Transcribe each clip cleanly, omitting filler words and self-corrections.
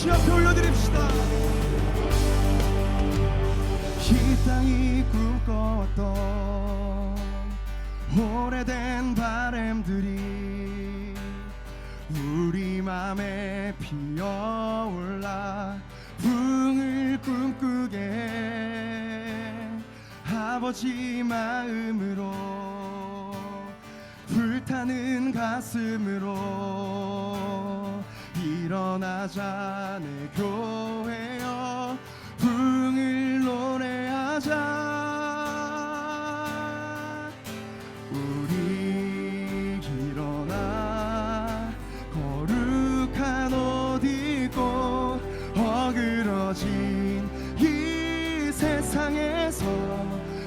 주 앞에 올려드립시다. 이 땅이 꿈꿔왔던 오래된 바람들이 우리 맘에 피어올라 붕을 꿈꾸게 해. 아버지 마음으로 불타는 가슴으로 일어나자 내 교회여 붕을 노래하자. 우리 일어나 거룩한 옷 입고 어그러진 이 세상에서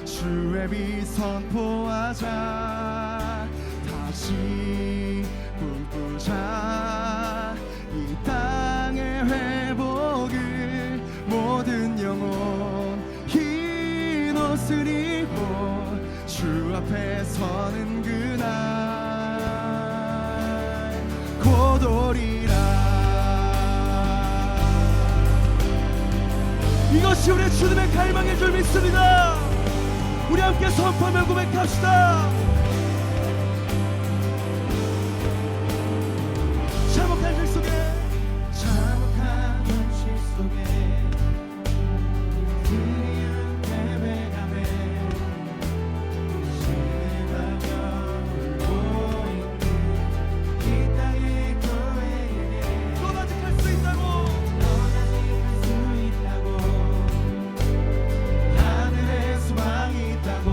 주의 빛 선포하자. 다시 꿈꾸자 이 땅의 회복을. 모든 영혼 흰 옷을 입고 주 앞에 서는 그날 곧 오리라. 이것이 우리의 주님의 갈망인 줄 믿습니다. 우리 함께 선포하며 고백합시다. 참혹한 현실 속에 그리운 예배감에 신뢰하며 울고 있는 이 땅의 교회에게 넌 아직 할 수 있다고 하늘에 소망이 있다고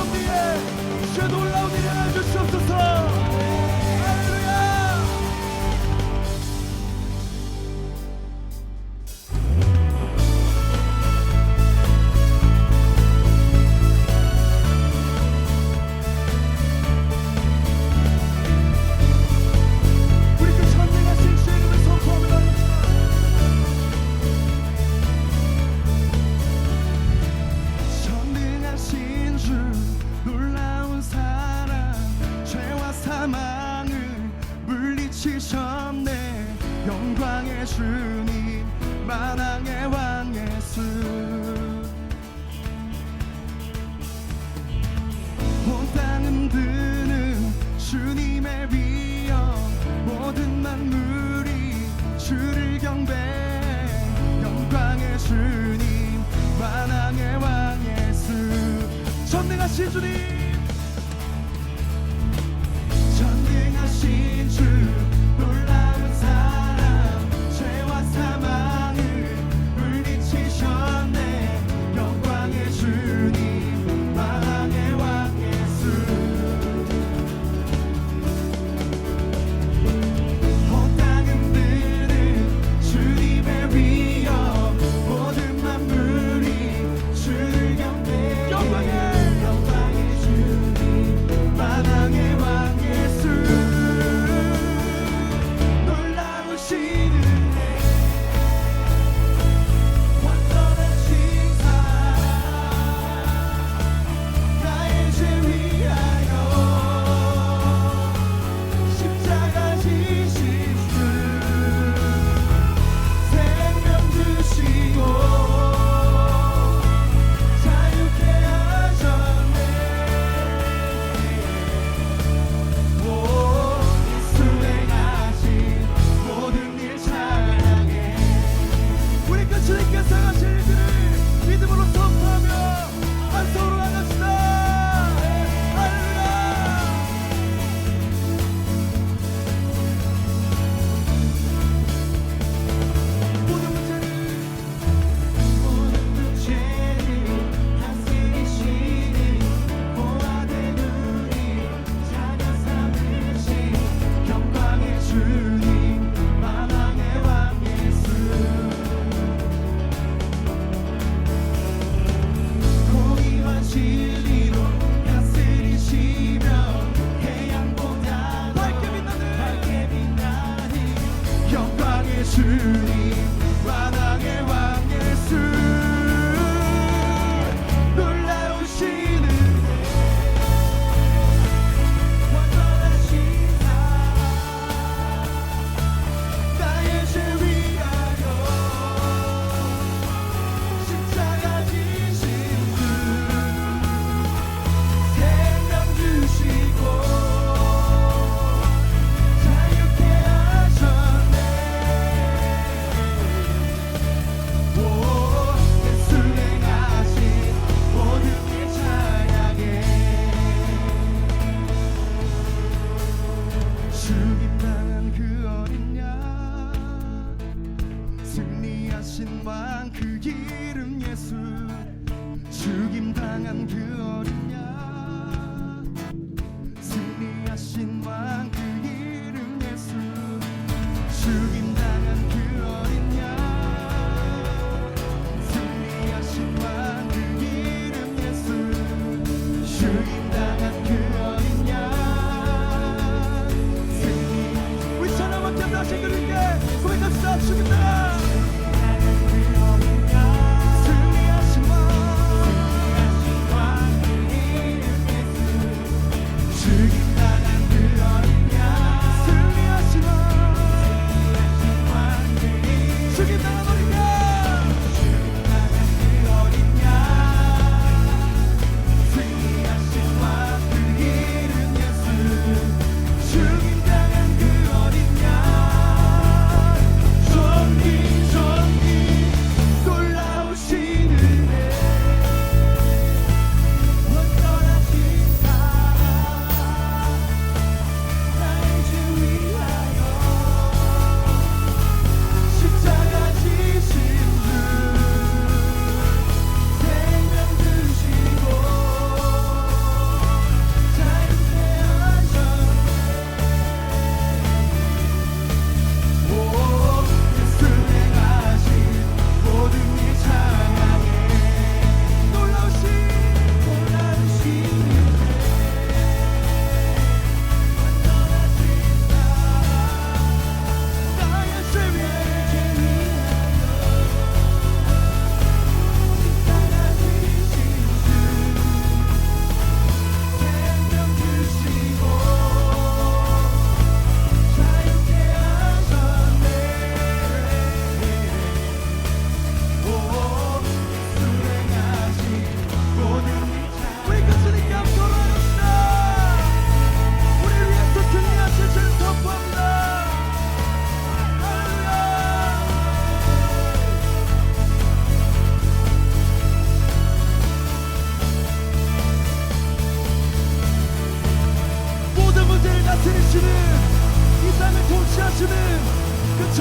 가운데에 주의 놀라운 일을 행하 주시옵소서. 할렐루야. 우리 그 전능하신 주의 이름을 선포하며 전능하신 주 놀라운 사랑 죄와 사망을 물리치셨네. 영광의 주님 만왕의 왕 예수 온 땅 흔드는 주님의 위엄 모든 만물이 주를 경배해. 영광의 주님 만왕의 왕 예수 전능하신 주님 전능하신 주 놀라운 사랑 죄와 사망을 물리치셨네. 영광의 주님 만왕의 왕 예수 온 땅 흔드는 주님의 위엄 모든 만물이 주를 경배해. 영광의 주님 만왕의 왕 예수 놀라우신 은혜 완전하신 사랑 나의 죄 위하여 십자가 지신 주 생명 주시고 자유케 하셨네. 오 예수 행하신 모든 일 찬양해. 우리 그 주님께서 하신 일들을 믿음으로 선포하며 한 손으로 나갑시다. 할렐루야. 모든 문제를 다스리시니 보아된 우리 자녀 삼으신 영광의 주님 만왕의 왕 예수 공의와 진리로 다스리시며 태양보다 밝게 빛나는 영광의 주님 만왕의 왕 예수 놀라우신 은혜 완전하신 사랑 나의 죄 위하여 십자가 지신 주 생명 주시고 자유케 하셨네. 오 예수 행하신 모든 일 찬양해. 죽임당한 그 어린 양 승리하신 왕 그 이름 예수 죽임당한 그 어린 양 승리하신 왕 그 이름 예수 죽임당한 그 어린 양 승리하신 왕 그 이름 예수 죽임당한 그 어린 양 승리 우리 찬양과 함께 하신 그분께 고백합시다. 죽임당한 승리하신 왕 죽임당한 그 어린 양 승리하신 왕 죽임당한 어린 양 그 어린 양 승리하신 왕 그 이름 예수 죽임당한 그 어린 양 존귀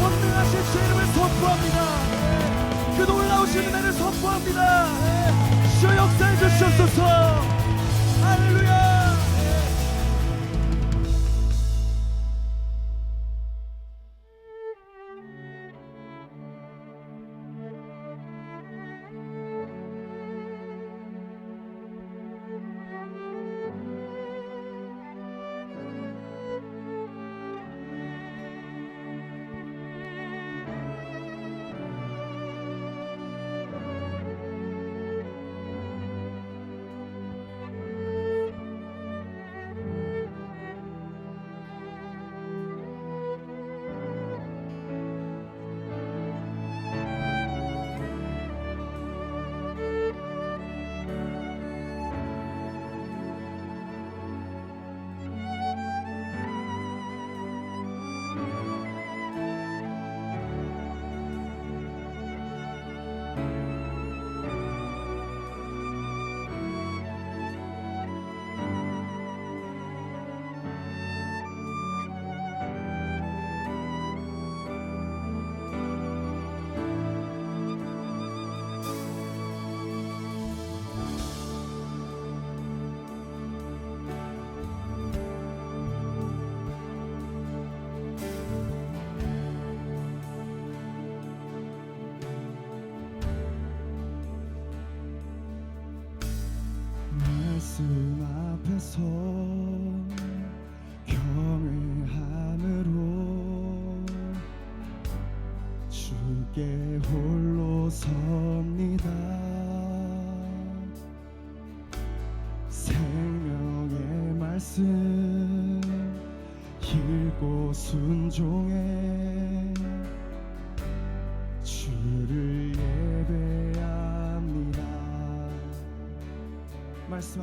전능하신 주 이름을 선포합니다. 그 놀라우신 은혜를 선포합니다. 주여 역사해 주시옵소서. 할렐루야. 말씀 앞에서 경외함으로 주께 홀로 섭니다. 생명의 말씀 읽고 순종해 주를 예배합니다. 말씀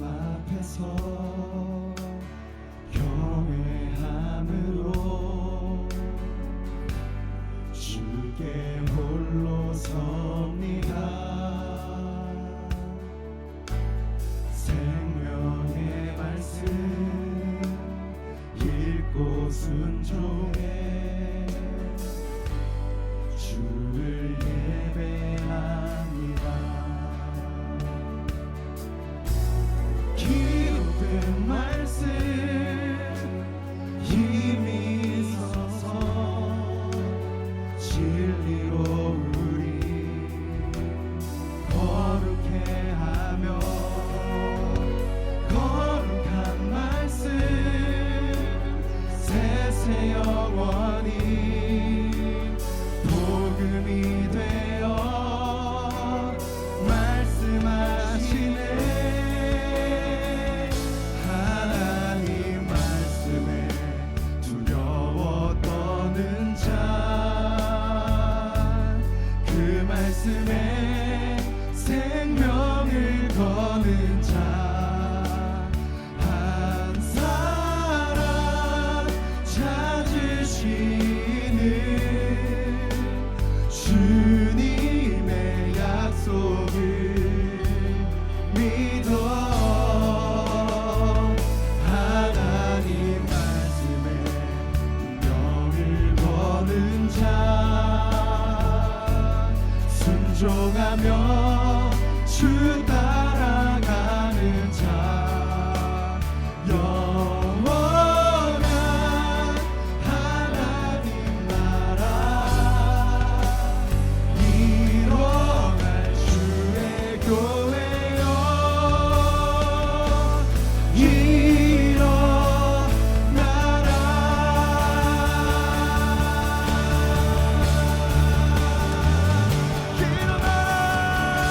앞에서 경외함으로 주께 홀로 섭니다. 생명의 말씀 읽고 순종해 주를 예배합니다. 기록된 말씀 힘이 있어서 진리로 우리 거룩해 하며 거룩한 말씀 세세 영원히 복음이 되어 말씀하시네. 하나님 말씀에 두려워 떠는 자, 그 말씀에 생명을 거는 자, 한 사람 찾으시는 주님의 약속을 믿어. 하나님 말씀에 명을 거는 자, 순종하며 주 따라가는 자, 영원한 하나님 나라 일어날 주의 교회여 일어나라. 일어나라.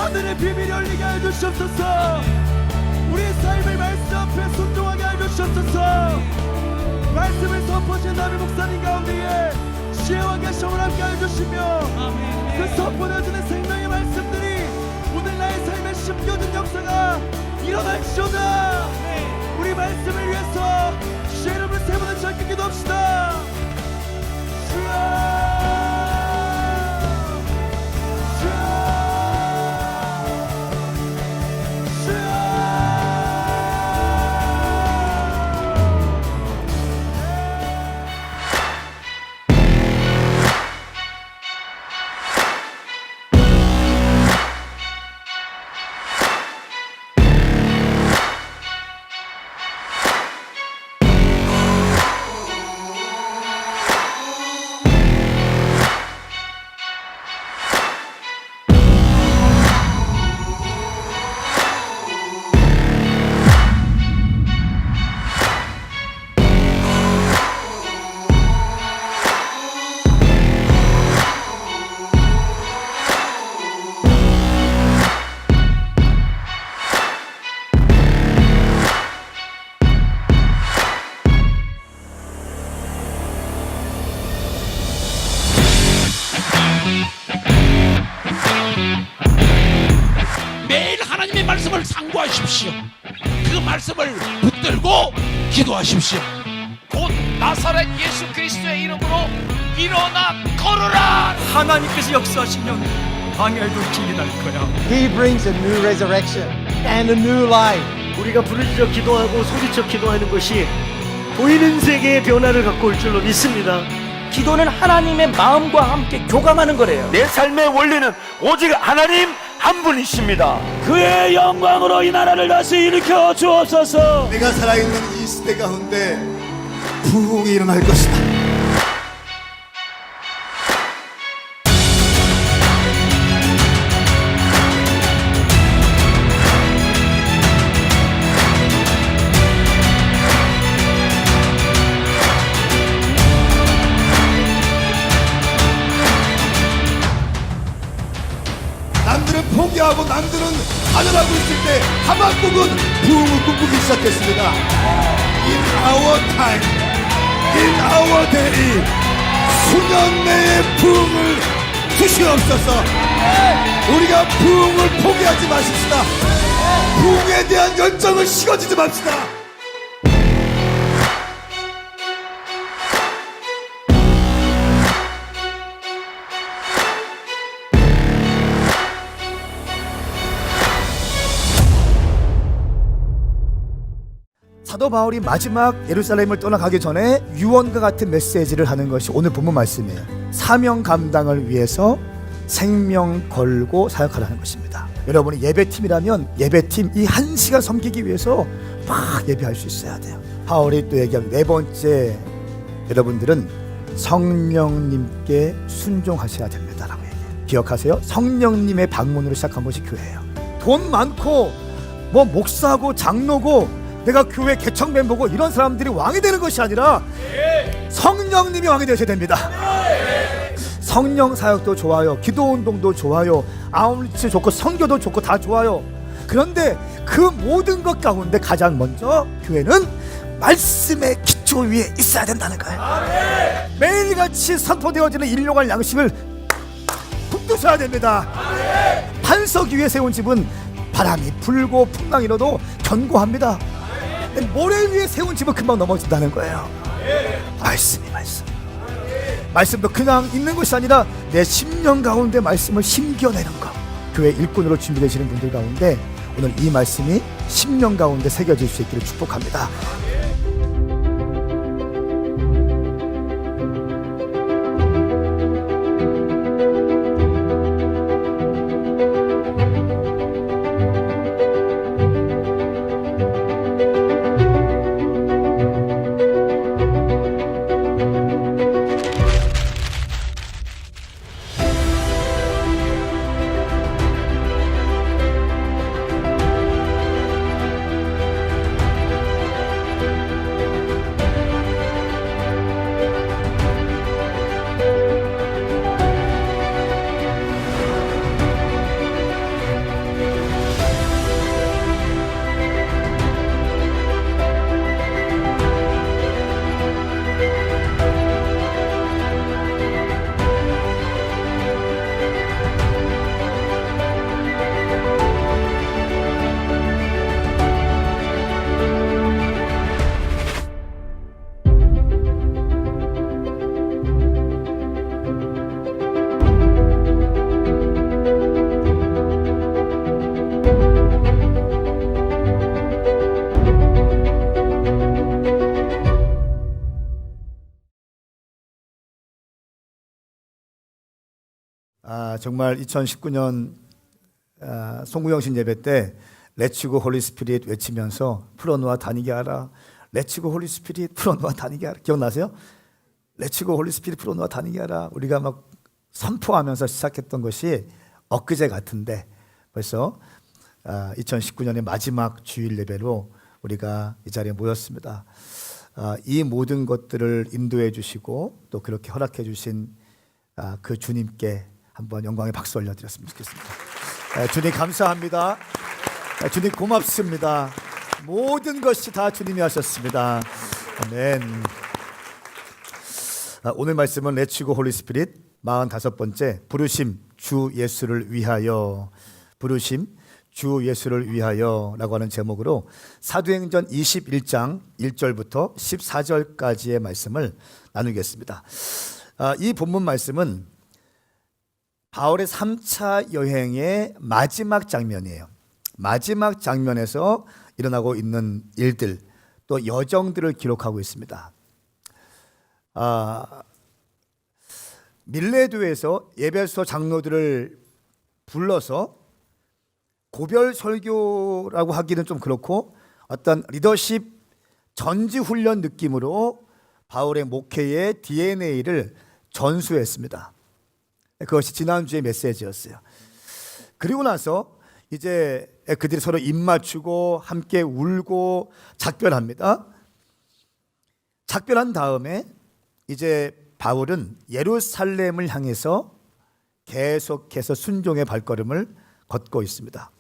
하늘의 비밀이 열리게 하여 주시옵소서. 우리 삶의 말씀 앞에 순종하게 하여 주시옵소서. 말씀을 선포하신 남의 목사님 가운데에 지혜와 계시함을 함께 하여 주시며 그 선포되어지는 생명의 말씀들이 오늘 나의 삶에 심겨진 역사가 일어날지어다. 우리 말씀을 위해서 주의 이름을 세 번을 짧게 기도합시다. 주여, 말씀을 상고하십시오. 그 말씀을 붙들고 기도하십시오. 곧 나사렛 예수 그리스도의 이름으로 일어나 걸어라. 하나님께서 역사하시면 방해도 기인할 거야. He brings a new resurrection and a new life. 우리가 부르짖어 기도하고 소리쳐 기도하는 것이 보이는 세계의 변화를 갖고 올 줄로 믿습니다. 기도는 하나님의 마음과 함께 교감하는 거래요. 내 삶의 원리는 오직 하나님 한 분이십니다. 그의 영광으로 이 나라를 다시 일으켜 주옵소서. 내가 살아있는 이 시대 가운데 부흥이 일어날 것이다. 남들은 포기하고 남들은 하늘하고 있을 때 하박국은 부흥을 꿈꾸기 시작했습니다. In our time, in our day, 수년 내에 부흥을 주시옵소서. 우리가 부흥을 포기하지 마십시다. 부흥에 대한 열정을 식어지지 맙시다. 사도 바울이 마지막 예루살렘을 떠나가기 전에 유언과 같은 메시지를 하는 것이 오늘 본문 말씀이에요. 사명 감당을 위해서 생명 걸고 사역하라는 것입니다. 여러분이 예배팀이라면 예배팀 이 1시간 섬기기 위해서 막 예배할 수 있어야 돼요. 바울이 또 얘기하는 네 번째, 여러분들은 성령님께 순종하셔야 됩니다라고 얘기해요. 기억하세요. 성령님의 방문으로 시작한 것이 교회예요. 돈 많고 뭐 목사고 장로고 내가 교회 개척 멤버고 이런 사람들이 왕이 되는 것이 아니라 성령님이 왕이 되셔야 됩니다. 성령 사역도 좋아요, 기도 운동도 좋아요, 아울리치 좋고 선교도 좋고 다 좋아요. 그런데 그 모든 것 가운데 가장 먼저 교회는 말씀의 기초 위에 있어야 된다는 거예요. 매일같이 선포되어지는 일용할 양식을 붙드셔야 됩니다. 반석 위에 세운 집은 바람이 불고 풍랑이 일어도 견고합니다. 모래 위에 세운 집은 금방 넘어진다는 거예요. 말씀도 그냥 있는 것이 아니라 내 심령 가운데 말씀을 심겨내는 것. 교회 일꾼으로 준비되시는 분들 가운데 오늘 이 말씀이 심령 가운데 새겨질 수 있기를 축복합니다. 정말 2019년 송구영신 예배 때 레츠고 홀리 스피릿 외치면서 풀어놓아 다니게 하라. 레츠고 홀리 스피릿 풀어놓아 다니게 하라. 기억나세요? 레츠고 홀리 스피릿 풀어놓아 다니게 하라. 우리가 막 선포하면서 시작했던 것이 엊그제 같은데 벌써 2019년의 마지막 주일 예배로 우리가 이 자리에 모였습니다. 이 모든 것들을 인도해 주시고 또 그렇게 허락해 주신 그 주님께 한번 영광의 박수 올려드렸으면 좋겠습니다. 주님 감사합니다. 주님 고맙습니다. 모든 것이 다 주님이 하셨습니다. 아멘. 오늘 말씀은 레츠고 홀리 스피릿 45번째 부르심 주 예수를 위하여, 부르심 주 예수를 위하여라고 하는 제목으로 사도행전 21장 1절부터 14절까지의 말씀을 나누겠습니다. 이 본문 말씀은 바울의 3차 여행의 마지막 장면이에요. 마지막 장면에서 일어나고 있는 일들, 또 여정들을 기록하고 있습니다. 밀레도에서 예배소 장로들을 불러서 고별 설교라고 하기는 좀 그렇고 어떤 리더십 전지 훈련 느낌으로 바울의 목회의 DNA를 전수했습니다. 그것이 지난주의 메시지였어요. 그리고 나서 이제 그들이 서로 입 맞추고 함께 울고 작별합니다. 작별한 다음에 이제 바울은 예루살렘을 향해서 계속해서 순종의 발걸음을 걷고 있습니다.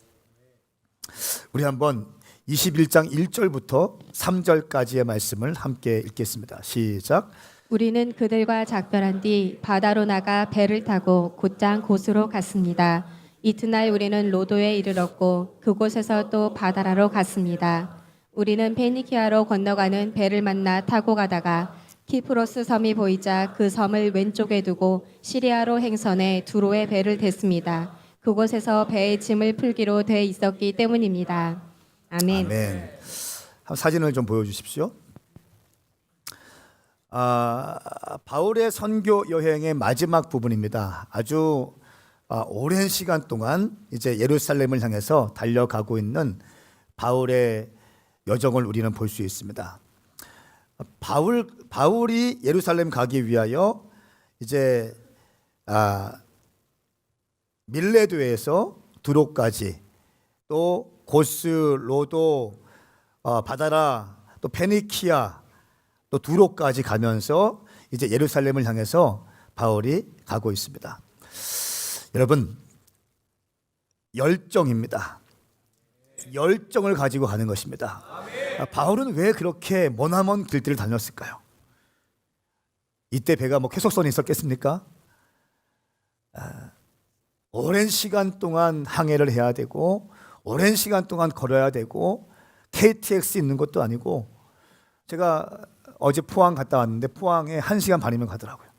우리 한번 21장 1절부터 3절까지의 말씀을 함께 읽겠습니다. 시작. 우리는 그들과 작별한 뒤 바다로 나가 배를 타고 곧장 곳으로 갔습니다. 이튿날 우리는 로도에 이르렀고 그곳에서 또 바다라로 갔습니다. 우리는 페니키아로 건너가는 배를 만나 타고 가다가 키프로스 섬이 보이자 그 섬을 왼쪽에 두고 시리아로 행선해 두로에 배를 댔습니다. 그곳에서 배의 짐을 풀기로 돼 있었기 때문입니다. 아멘. 아멘. 사진을 좀 보여주십시오. 바울의 선교 여행의 마지막 부분입니다. 아주 오랜 시간 동안 이제 예루살렘을 향해서 달려가고 있는 바울의 여정을 우리는 볼 수 있습니다. 바울이 예루살렘 가기 위하여 이제 밀레도에서 두로까지, 또 고스, 로도, 바다라, 또 페니키아, 또 두로까지 가면서 이제 예루살렘을 향해서 바울이 가고 있습니다. 여러분, 열정입니다. 열정을 가지고 가는 것입니다. 바울은 왜 그렇게 머나먼 길들을 다녔을까요? 이때 배가 뭐 쾌속선이 있었겠습니까? 오랜 시간 동안 항해를 해야 되고 오랜 시간 동안 걸어야 되고 KTX 있는 것도 아니고, 제가 어제 포항 갔다 왔는데 포항에 1시간 반이면 가더라고요.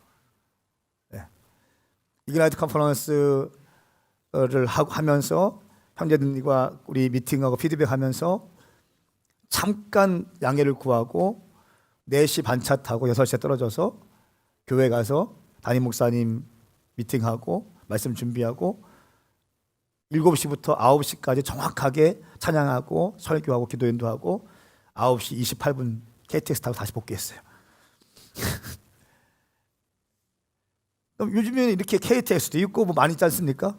이그나이트 컨퍼런스를 하면서 형제들과 우리 미팅하고 피드백하면서 잠깐 양해를 구하고 4시 반차 타고 6시에 떨어져서 교회 가서 담임 목사님 미팅하고 말씀 준비하고 7시부터 9시까지 정확하게 찬양하고 설교하고 기도 인도하고 9시 28분 KTX 타고 다시 복귀했어요. 요즘에는 이렇게 KTX도 있고 뭐 많이 있지 않습니까?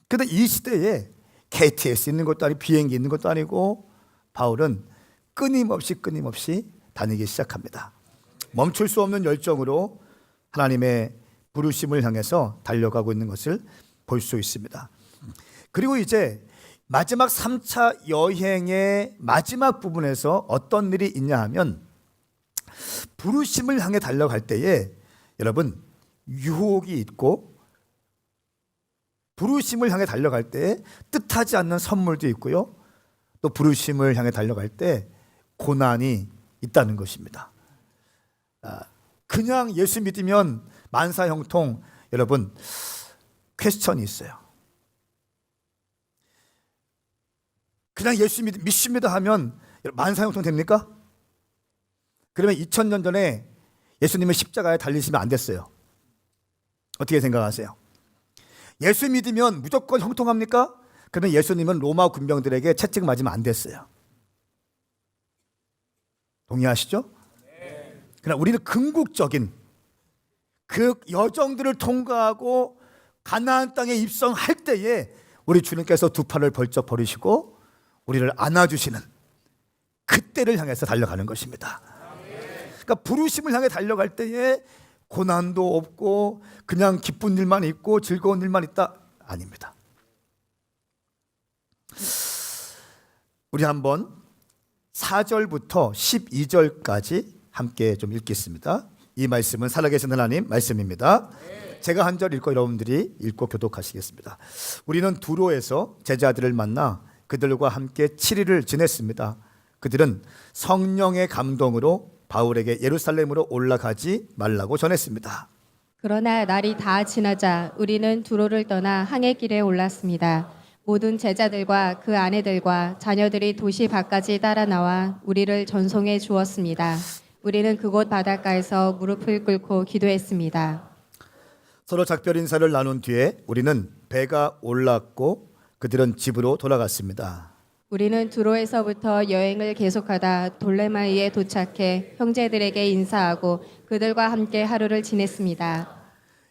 근데 이 시대에 KTX 있는 것도 아니고 비행기 있는 것도 아니고 바울은 끊임없이 다니기 시작합니다. 멈출 수 없는 열정으로 하나님의 부르심을 향해서 달려가고 있는 것을 볼 수 있습니다. 그리고 이제 마지막 3차 여행의 마지막 부분에서 어떤 일이 있냐 하면, 부르심을 향해 달려갈 때에 여러분 유혹이 있고, 부르심을 향해 달려갈 때 뜻하지 않는 선물도 있고요, 또 부르심을 향해 달려갈 때 고난이 있다는 것입니다. 그냥 예수 믿으면 만사형통, 여러분 퀘스천이 있어요. 그냥 예수 믿습니다 하면 만사형통 됩니까? 그러면 2000년 전에 예수님은 십자가에 달리시면 안 됐어요. 어떻게 생각하세요? 예수 믿으면 무조건 형통합니까? 그러면 예수님은 로마 군병들에게 채찍 맞으면 안 됐어요. 동의하시죠? 그러나 우리는 궁극적인 그 여정들을 통과하고 가나안 땅에 입성할 때에 우리 주님께서 두 팔을 벌쩍 벌이시고 우리를 안아주시는 그때를 향해서 달려가는 것입니다. 그러니까 부르심을 향해 달려갈 때에 고난도 없고 그냥 기쁜 일만 있고 즐거운 일만 있다? 아닙니다. 우리 한번 4절부터 12절까지 함께 좀 읽겠습니다. 이 말씀은 살아계신 하나님 말씀입니다. 제가 한 절 읽고 여러분들이 읽고 교독하시겠습니다. 우리는 두로에서 제자들을 만나 그들과 함께 7일을 지냈습니다. 그들은 성령의 감동으로 바울에게 예루살렘으로 올라가지 말라고 전했습니다. 그러나 날이 다 지나자 우리는 두로를 떠나 항해 길에 올랐습니다. 모든 제자들과 그 아내들과 자녀들이 도시 밖까지 따라 나와 우리를 전송해 주었습니다. 우리는 그곳 바닷가에서 무릎을 꿇고 기도했습니다. 서로 작별 인사를 나눈 뒤에 우리는 배가 올랐고 그들은 집으로 돌아갔습니다. 우리는 두로에서부터 여행을 계속하다 돌레마이에 도착해 형제들에게 인사하고 그들과 함께 하루를 지냈습니다.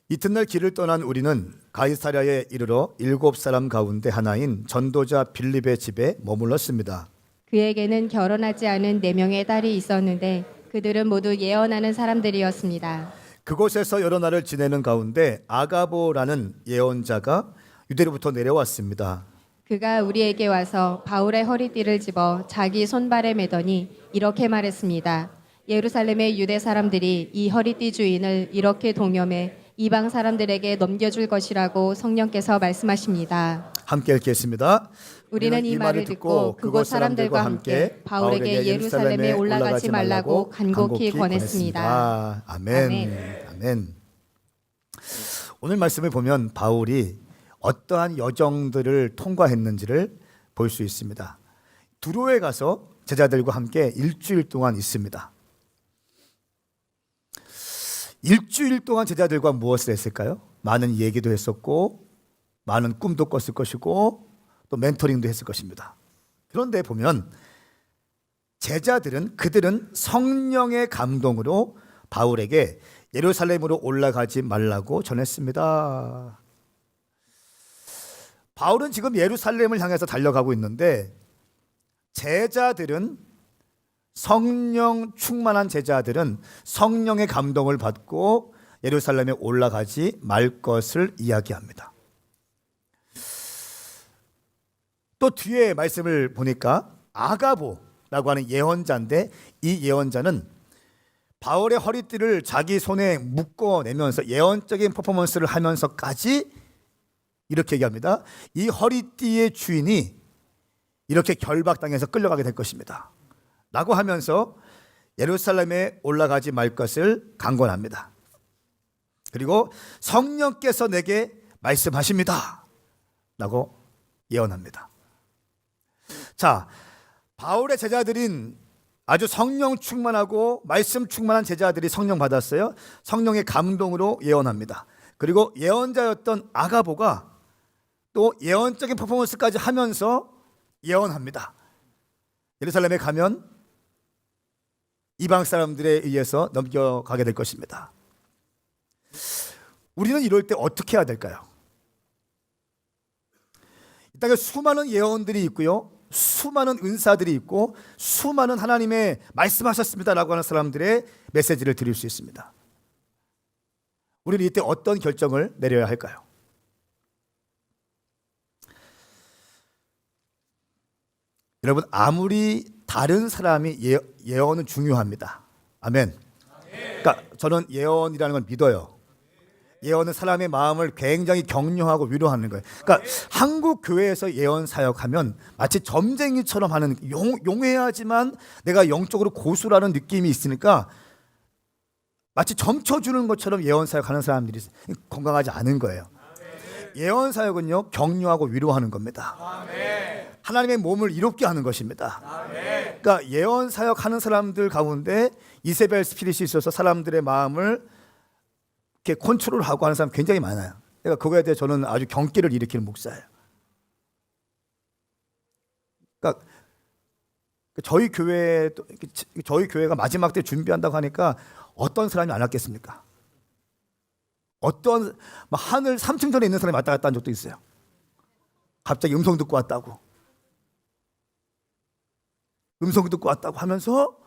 이튿날 길을 떠난 우리는 가이사랴에 이르러 7사람 가운데 하나인 전도자 빌립의 집에 머물렀습니다. 그에게는 결혼하지 않은 4명의 딸이 있었는데 그들은 모두 예언하는 사람들이었습니다. 그곳에서 여러 날을 지내는 가운데 아가보라는 예언자가 유대로부터 내려왔습니다. 그가 우리에게 와서 바울의 허리띠를 집어 자기 손발에 매더니 이렇게 말했습니다. 예루살렘의 유대 사람들이 이 허리띠 주인을 이렇게 동염해 이방 사람들에게 넘겨줄 것이라고 성령께서 말씀하십니다. 함께 읽겠습니다. 우리는 이 말을 듣고 그곳 사람들과 함께 바울에게 예루살렘에 올라가지 말라고 간곡히 권했습니다. 아멘. 아멘. 오늘 말씀을 보면 바울이 어떠한 여정들을 통과했는지를 볼 수 있습니다. 두로에 가서 제자들과 함께 일주일 동안 있습니다. 일주일 동안 제자들과 무엇을 했을까요? 많은 얘기도 했었고 많은 꿈도 꿨을 것이고 또 멘토링도 했을 것입니다. 그런데 보면 그들은 성령의 감동으로 바울에게 예루살렘으로 올라가지 말라고 전했습니다. 바울은 지금 예루살렘을 향해서 달려가고 있는데 성령 충만한 제자들은 성령의 감동을 받고 예루살렘에 올라가지 말 것을 이야기합니다. 또 뒤에 말씀을 보니까 아가보라고 하는 예언자인데 이 예언자는 바울의 허리띠를 자기 손에 묶어내면서 예언적인 퍼포먼스를 하면서까지 이렇게 얘기합니다. 이 허리띠의 주인이 이렇게 결박당해서 끌려가게 될 것입니다 라고 하면서 예루살렘에 올라가지 말 것을 강권합니다. 그리고 성령께서 내게 말씀하십니다 라고 예언합니다. 자, 바울의 제자들인 아주 성령 충만하고 말씀 충만한 제자들이 성령 받았어요. 성령의 감동으로 예언합니다. 그리고 예언자였던 아가보가 또 예언적인 퍼포먼스까지 하면서 예언합니다. 예루살렘에 가면 이방 사람들에 의해서 넘겨가게 될 것입니다. 우리는 이럴 때 어떻게 해야 될까요? 이 땅에 수많은 예언들이 있고요, 수많은 은사들이 있고 수많은 하나님의 말씀하셨습니다라고 하는 사람들의 메시지를 드릴 수 있습니다. 우리는 이때 어떤 결정을 내려야 할까요? 여러분, 아무리 다른 사람이 예언은 중요합니다. 아멘. 그러니까 저는 예언이라는 걸 믿어요. 예언은 사람의 마음을 굉장히 격려하고 위로하는 거예요. 그러니까 한국 교회에서 예언 사역하면 마치 점쟁이처럼 하는, 용해하지만 내가 영적으로 고수라는 느낌이 있으니까 마치 점쳐주는 것처럼 예언 사역하는 사람들이 건강하지 않은 거예요. 예언 사역은요, 격려하고 위로하는 겁니다. 하나님의 몸을 이롭게 하는 것입니다. 그러니까 예언 사역하는 사람들 가운데 이세벨 스피릿이 있어서 사람들의 마음을 이렇게 컨트롤하고 하는 사람 굉장히 많아요. 그러니까 그거에 대해 저는 아주 경계를 일으키는 목사예요. 그러니까 저희 교회가 마지막 때 준비한다고 하니까 어떤 사람이 안 왔겠습니까? 어떤 하늘 3층전에 있는 사람이 왔다 갔다 한 적도 있어요. 갑자기 음성 듣고 왔다고. 음성 듣고 왔다고 하면서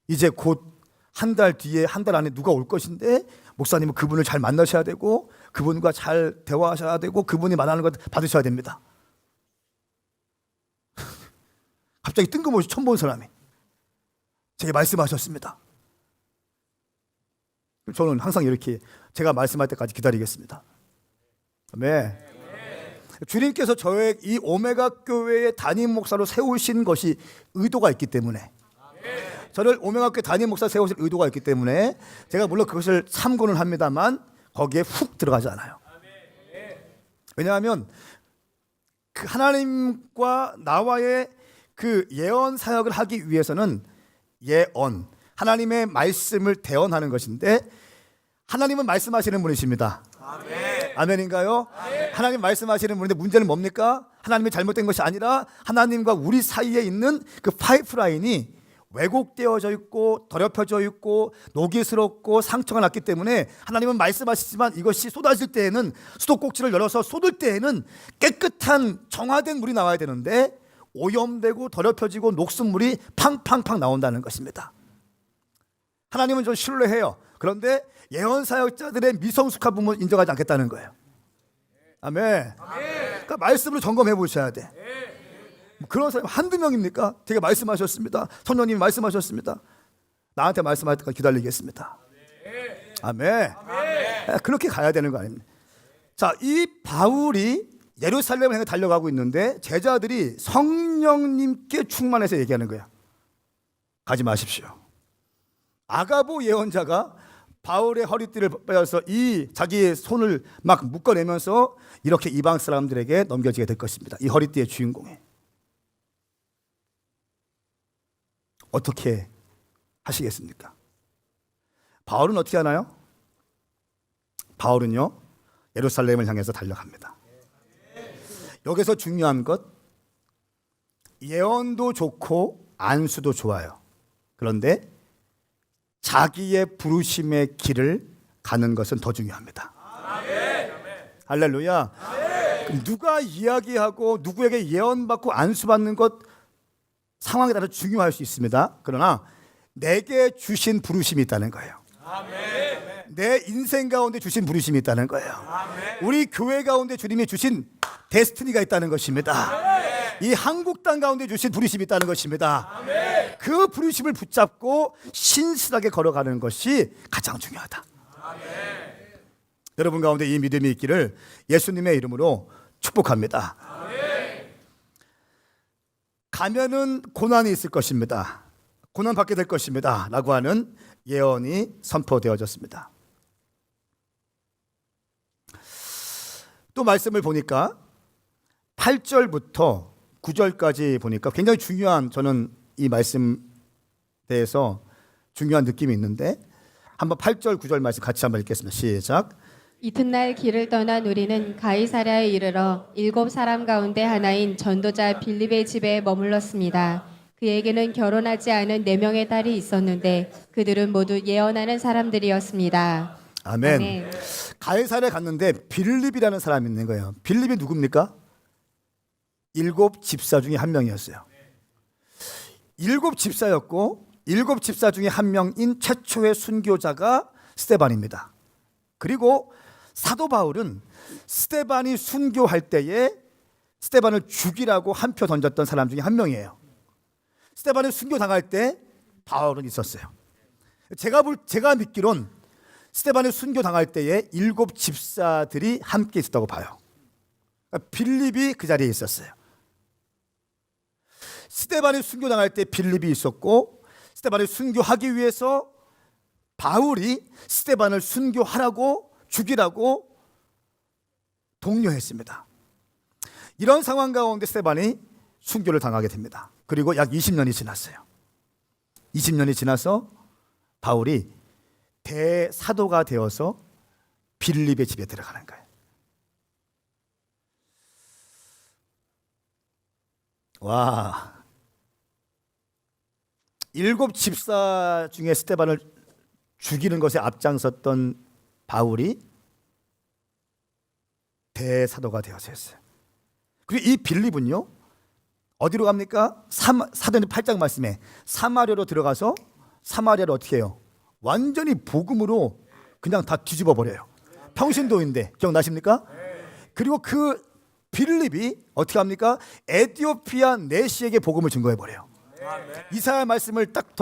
이제 곧 한 달 뒤에 한 달 안에 누가 올 것인데 목사님은 그분을 잘 만나셔야 되고 그분과 잘 대화하셔야 되고 그분이 말하는 것 받으셔야 됩니다. 갑자기 뜬금없이 처음 본 사람이 제게 말씀하셨습니다. 저는 항상 이렇게 제가 말씀할 때까지 기다리겠습니다. 아멘. 주님께서 저의 이 오메가 교회의 담임 목사로 세우신 것이 의도가 있기 때문에, 저를 오메가 교회 담임 목사 세우실 의도가 있기 때문에 제가 물론 그것을 참고는 합니다만 거기에 훅 들어가지 않아요. 왜냐하면 그 하나님과 나와의 그 예언 사역을 하기 위해서는 예언, 하나님의 말씀을 대언하는 것인데, 하나님은 말씀하시는 분이십니다. 아멘인가요? 하나님 말씀하시는 분인데 문제는 뭡니까? 하나님이 잘못된 것이 아니라 하나님과 우리 사이에 있는 그 파이프라인이 왜곡되어져 있고 더럽혀져 있고 녹이스럽고 상처가 났기 때문에 하나님은 말씀하시지만 이것이 쏟아질 때에는 수도꼭지를 열어서 쏟을 때에는 깨끗한 정화된 물이 나와야 되는데 오염되고 더럽혀지고 녹슨 물이 팡팡팡 나온다는 것입니다. 하나님은 좀 신뢰해요. 그런데 예언 사역자들의 미성숙한 부분을 인정하지 않겠다는 거예요. 아멘. 그러니까 말씀으로 점검해 보셔야 돼. 그런 사람 한두 명입니까? 되게 말씀하셨습니다. 성령님이 말씀하셨습니다. 나한테 말씀할 때까지 기다리겠습니다. 아멘. 그렇게 가야 되는 거 아닙니까? 자, 이 바울이 예루살렘을 향해 달려가고 있는데 제자들이 성령님께 충만해서 얘기하는 거야. 가지 마십시오. 아가보 예언자가 바울의 허리띠를 빼어서 이 자기의 손을 막 묶어내면서 이렇게 이방 사람들에게 넘겨지게 될 것입니다. 이 허리띠의 주인공이. 어떻게 하시겠습니까? 바울은 어떻게 하나요? 바울은요, 예루살렘을 향해서 달려갑니다. 여기서 중요한 것, 예언도 좋고 안수도 좋아요. 그런데 자기의 부르심의 길을 가는 것은 더 중요합니다. 할렐루야. 누가 이야기하고 누구에게 예언받고 안수받는 것 상황에 따라 중요할 수 있습니다. 그러나 내게 주신 부르심이 있다는 거예요. 내 인생 가운데 주신 부르심이 있다는 거예요. 우리 교회 가운데 주님이 주신 데스티니가 있다는 것입니다. 이 한국 땅 가운데 주신 부르심이 있다는 것입니다. 그 부르심을 붙잡고 신실하게 걸어가는 것이 가장 중요하다. 여러분 가운데 이 믿음이 있기를 예수님의 이름으로 축복합니다. 가면은 고난이 있을 것입니다. 고난 받게 될 것입니다. 라고 하는 예언이 선포되어졌습니다. 또 말씀을 보니까 8절부터 9절까지 보니까 굉장히 중요한, 저는 이 말씀 대해서 중요한 느낌이 있는데 한번 8절 9절 말씀 같이 한번 읽겠습니다. 시작. 이튿날 길을 떠난 우리는 가이사랴에 이르러 7 사람 가운데 하나인 전도자 빌립의 집에 머물렀습니다. 그에게는 결혼하지 않은 4명의 딸이 있었는데 그들은 모두 예언하는 사람들이었습니다. 아멘. 아멘. 가이사랴에 갔는데 빌립이라는 사람이 있는 거예요. 빌립이 누굽니까? 7 집사 중에 한 명이었어요. 7 집사였고 7 집사 중에 한 명인 최초의 순교자가 스데반입니다. 그리고 사도 바울은 스데반이 순교할 때에 스데반을 죽이라고 한 표 던졌던 사람 중에 한 명이에요. 스데반이 순교당할 때 바울은 있었어요. 제가 믿기론 스데반이 순교당할 때에 7 집사들이 함께 있었다고 봐요. 빌립이 그 자리에 있었어요. 스데반이 순교당할 때 빌립이 있었고, 스데반을 순교하기 위해서 바울이 스데반을 순교하라고, 죽이라고 독려했습니다. 이런 상황 가운데 스데반이 순교를 당하게 됩니다. 그리고 약 20년이 지났어요. 20년이 지나서 바울이 대사도가 되어서 빌립의 집에 들어가는 거예요. 와, 7 집사 중에 스데반을 죽이는 것에 앞장섰던 바울이 대사도가 되어서 했어요. 그리고 이 빌립은요, 어디로 갑니까? 사도행전 8장 말씀에 사마리아로 들어가서 사마리아를 어떻게 해요? 완전히 복음으로 그냥 다 뒤집어 버려요. 평신도인데 기억나십니까? 그리고 그 빌립이 어떻게 합니까? 에티오피아 내시에게 복음을 증거해 버려요. 이사야 말씀을 딱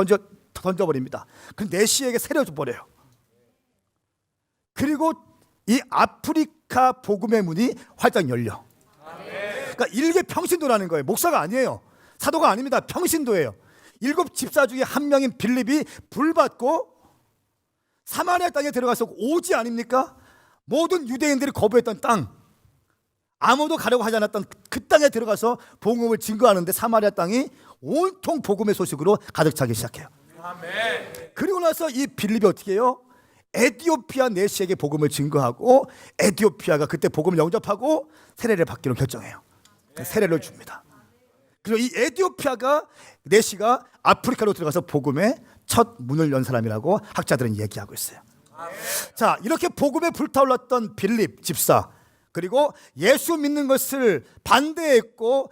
던져버립니다. 그 내시에게 세려줘 버려요. 그리고 이 아프리카 복음의 문이 활짝 열려. 그러니까 일개 평신도라는 거예요. 목사가 아니에요. 사도가 아닙니다. 평신도예요. 7 집사 중에 한 명인 빌립이 불받고 사마리아 땅에 들어가서 오지 아닙니까? 모든 유대인들이 거부했던 땅, 아무도 가려고 하지 않았던 그 땅에 들어가서 복음을 증거하는데 사마리아 땅이 온통 복음의 소식으로 가득 차기 시작해요. 그리고 나서 이 빌립이 어떻게 해요? 에티오피아 내시에게 복음을 증거하고 에티오피아가 그때 복음을 영접하고 세례를 받기로 결정해요. 세례를 줍니다. 그리고 이 에티오피아가 내시가 아프리카로 들어가서 복음의 첫 문을 연 사람이라고 학자들은 얘기하고 있어요. 자, 이렇게 복음에 불타올랐던 빌립 집사, 그리고 예수 믿는 것을 반대했고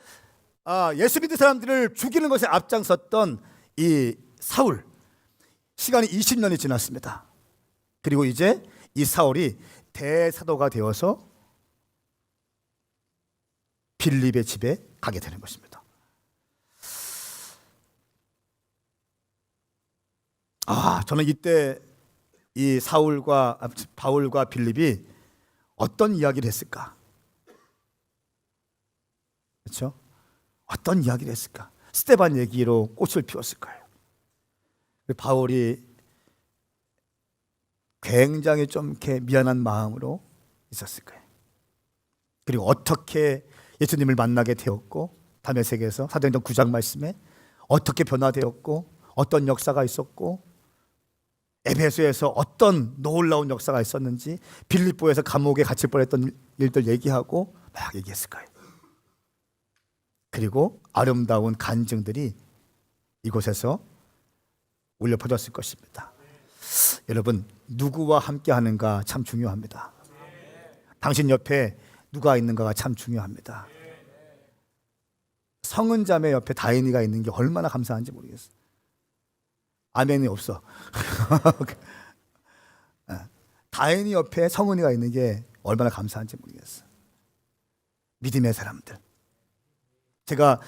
예수 믿는 사람들을 죽이는 것에 앞장섰던 이 사울, 시간이 20년이 지났습니다. 그리고 이제 이 사울이 대사도가 되어서 빌립의 집에 가게 되는 것입니다. 저는 이때 이 바울과 빌립이 어떤 이야기를 했을까? 그렇죠? 어떤 이야기를 했을까? 스데반 얘기로 꽃을 피웠을 거예요. 바울이 굉장히 좀 이렇게 미안한 마음으로 있었을 거예요. 그리고 어떻게 예수님을 만나게 되었고, 다메섹에서 사도행전 9장 말씀에 어떻게 변화되었고, 어떤 역사가 있었고, 에베소에서 어떤 놀라운 역사가 있었는지, 빌립보에서 감옥에 갇힐 뻔했던 일들 얘기하고 막 얘기했을 거예요. 그리고 아름다운 간증들이 이곳에서 울려 퍼졌을 것입니다. 여러분, 누구와 함께 하는가 참 중요합니다. 당신 옆에 누가 있는가가 참 중요합니다. 성은 자매 옆에 다인이가 있는 게 얼마나 감사한지 모르겠어요. 아멘이 없어. 다인이 옆에 성은이가 있는 게 얼마나 감사한지 모르겠어요. 믿음의 사람들. 제가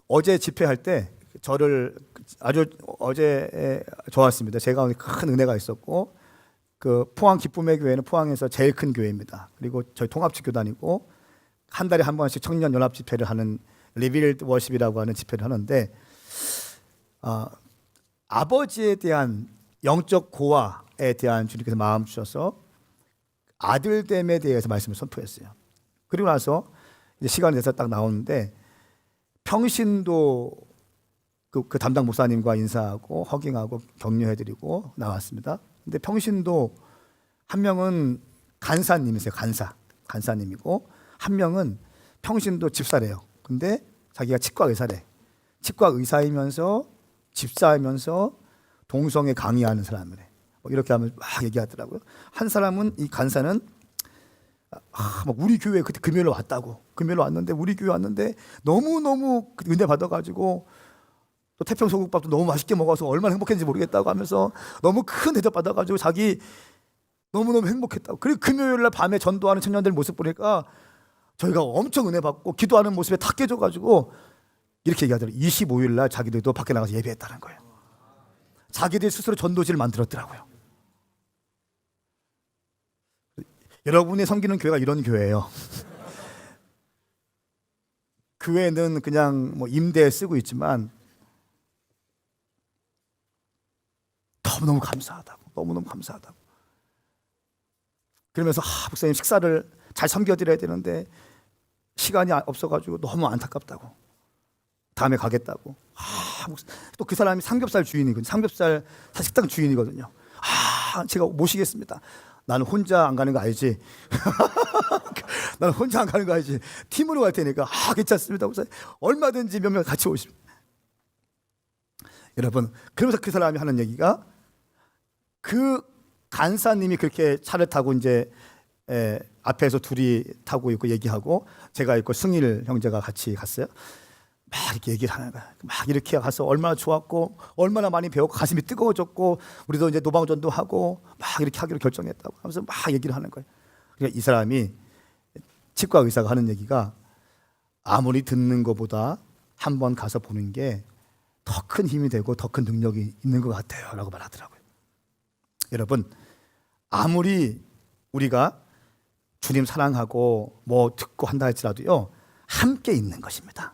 어제 집회할 때 저를 아주 어제 좋았습니다. 제가 큰 은혜가 있었고, 그 포항 기쁨의 교회는 포항에서 제일 큰 교회입니다. 그리고 저희 통합집 교단이고 한 달에 한 번씩 청년 연합 집회를 하는 리빌드 워십이라고 하는 집회를 하는데, 아버지에 대한 영적 고아에 대한 주님께서 마음 주셔서 아들됨에 대해서 말씀을 선포했어요. 그리고 나서 이제 시간이 돼서 딱 나오는데, 평신도 그 담당 목사님과 인사하고 허깅하고 격려해드리고 나왔습니다. 근데 평신도 한 명은 간사님이세요. 간사님이고 한 명은 평신도 집사래요. 근데 자기가 치과 의사래. 치과 의사이면서 집사이면서 동성애 강의하는 사람이래. 이렇게 하면 막 얘기하더라고요. 한 사람은, 이 간사는 막 우리 교회 그때 금요일에 왔다고. 금요일에 왔는데, 우리 교회 왔는데 너무너무 은혜 받아가지고 또 태평소국밥도 너무 맛있게 먹어서 얼마나 행복했는지 모르겠다고 하면서 너무 큰 대접 받아가지고 자기 너무너무 행복했다고. 그리고 금요일날 밤에 전도하는 청년들 모습 보니까 저희가 엄청 은혜 받고 기도하는 모습에 탁 깨져가지고 이렇게 얘기하더라고요. 25일날 자기들도 밖에 나가서 예배했다는 거예요. 자기들 스스로 전도지를 만들었더라고요. 여러분이 섬기는 교회가 이런 교회예요. 교회는 그냥 뭐 임대에 쓰고 있지만 너무너무 감사하다고. 너무너무 감사하다고. 그러면서 목사님 식사를 잘 섬겨드려야 되는데 시간이 없어가지고 너무 안타깝다고. 다음에 가겠다고. 또 그 사람이 삼겹살 주인이거든요. 삼겹살 식당 주인이거든요. 제가 모시겠습니다. 나는 혼자 안 가는 거 알지? 나는 혼자 안 가는 거 알지? 팀으로 갈 테니까 괜찮습니다. 목사님. 얼마든지 몇 명 같이 오십니다. 여러분, 그러면서 그 사람이 하는 얘기가 그 간사님이 그렇게 차를 타고 이제 앞에서 둘이 타고 있고 얘기하고 제가 있고 승일 형제가 같이 갔어요. 막 이렇게 얘기를 하는 거야. 막 이렇게 가서 얼마나 좋았고 얼마나 많이 배웠고 가슴이 뜨거워졌고 우리도 이제 노방전도 하고 막 이렇게 하기로 결정했다고 하면서 막 얘기를 하는 거예요. 그러니까 이 사람이 치과 의사가 하는 얘기가 아무리 듣는 것보다 한번 가서 보는 게 더 큰 힘이 되고 더 큰 능력이 있는 것 같아요 라고 말하더라고요. 여러분, 아무리 우리가 주님 사랑하고 뭐 듣고 한다 할지라도요, 함께 있는 것입니다.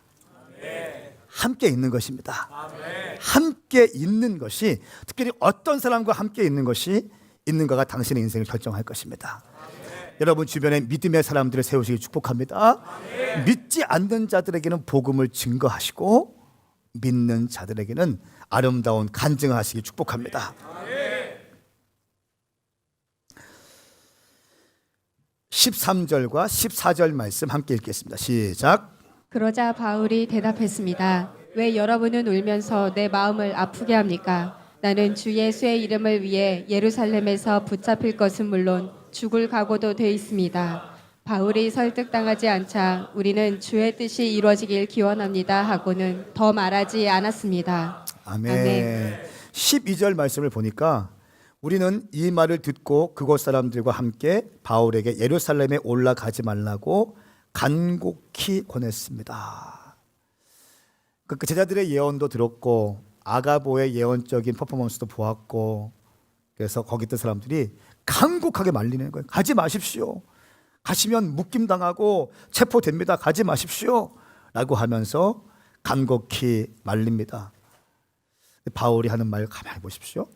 함께 있는 것입니다. 함께 있는 것이, 특별히 어떤 사람과 함께 있는 것이 있는가가 당신의 인생을 결정할 것입니다. 여러분 주변에 믿음의 사람들을 세우시기 축복합니다. 믿지 않는 자들에게는 복음을 증거하시고 믿는 자들에게는 아름다운 간증하시기 축복합니다. 13절과 14절 말씀 함께 읽겠습니다. 시작. 그러자 바울이 대답했습니다. 왜 여러분은 울면서 내 마음을 아프게 합니까? 나는 주 예수의 이름을 위해 예루살렘에서 붙잡힐 것은 물론 죽을 각오도 돼 있습니다. 바울이 설득당하지 않자 우리는 주의 뜻이 이루어지길 기원합니다 하고는 더 말하지 않았습니다. 아멘. 12절 말씀을 보니까 우리는 이 말을 듣고 그곳 사람들과 함께 바울에게 예루살렘에 올라가지 말라고 간곡히 권했습니다. 그 제자들의 예언도 들었고 아가보의 예언적인 퍼포먼스도 보았고, 그래서 거기 있던 사람들이 간곡하게 말리는 거예요. 가지 마십시오. 가시면 묶임당하고 체포됩니다. 가지 마십시오 라고 하면서 간곡히 말립니다. 바울이 하는 말 가만히 보십시오.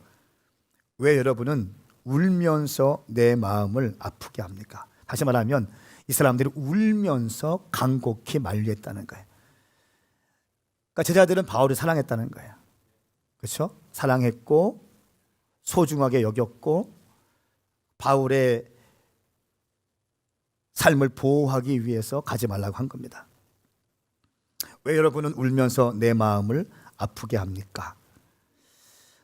왜 여러분은 울면서 내 마음을 아프게 합니까? 다시 말하면 이 사람들이 울면서 간곡히 만류했다는 거예요. 그러니까 제자들은 바울을 사랑했다는 거예요. 그렇죠? 사랑했고 소중하게 여겼고 바울의 삶을 보호하기 위해서 가지 말라고 한 겁니다. 왜 여러분은 울면서 내 마음을 아프게 합니까?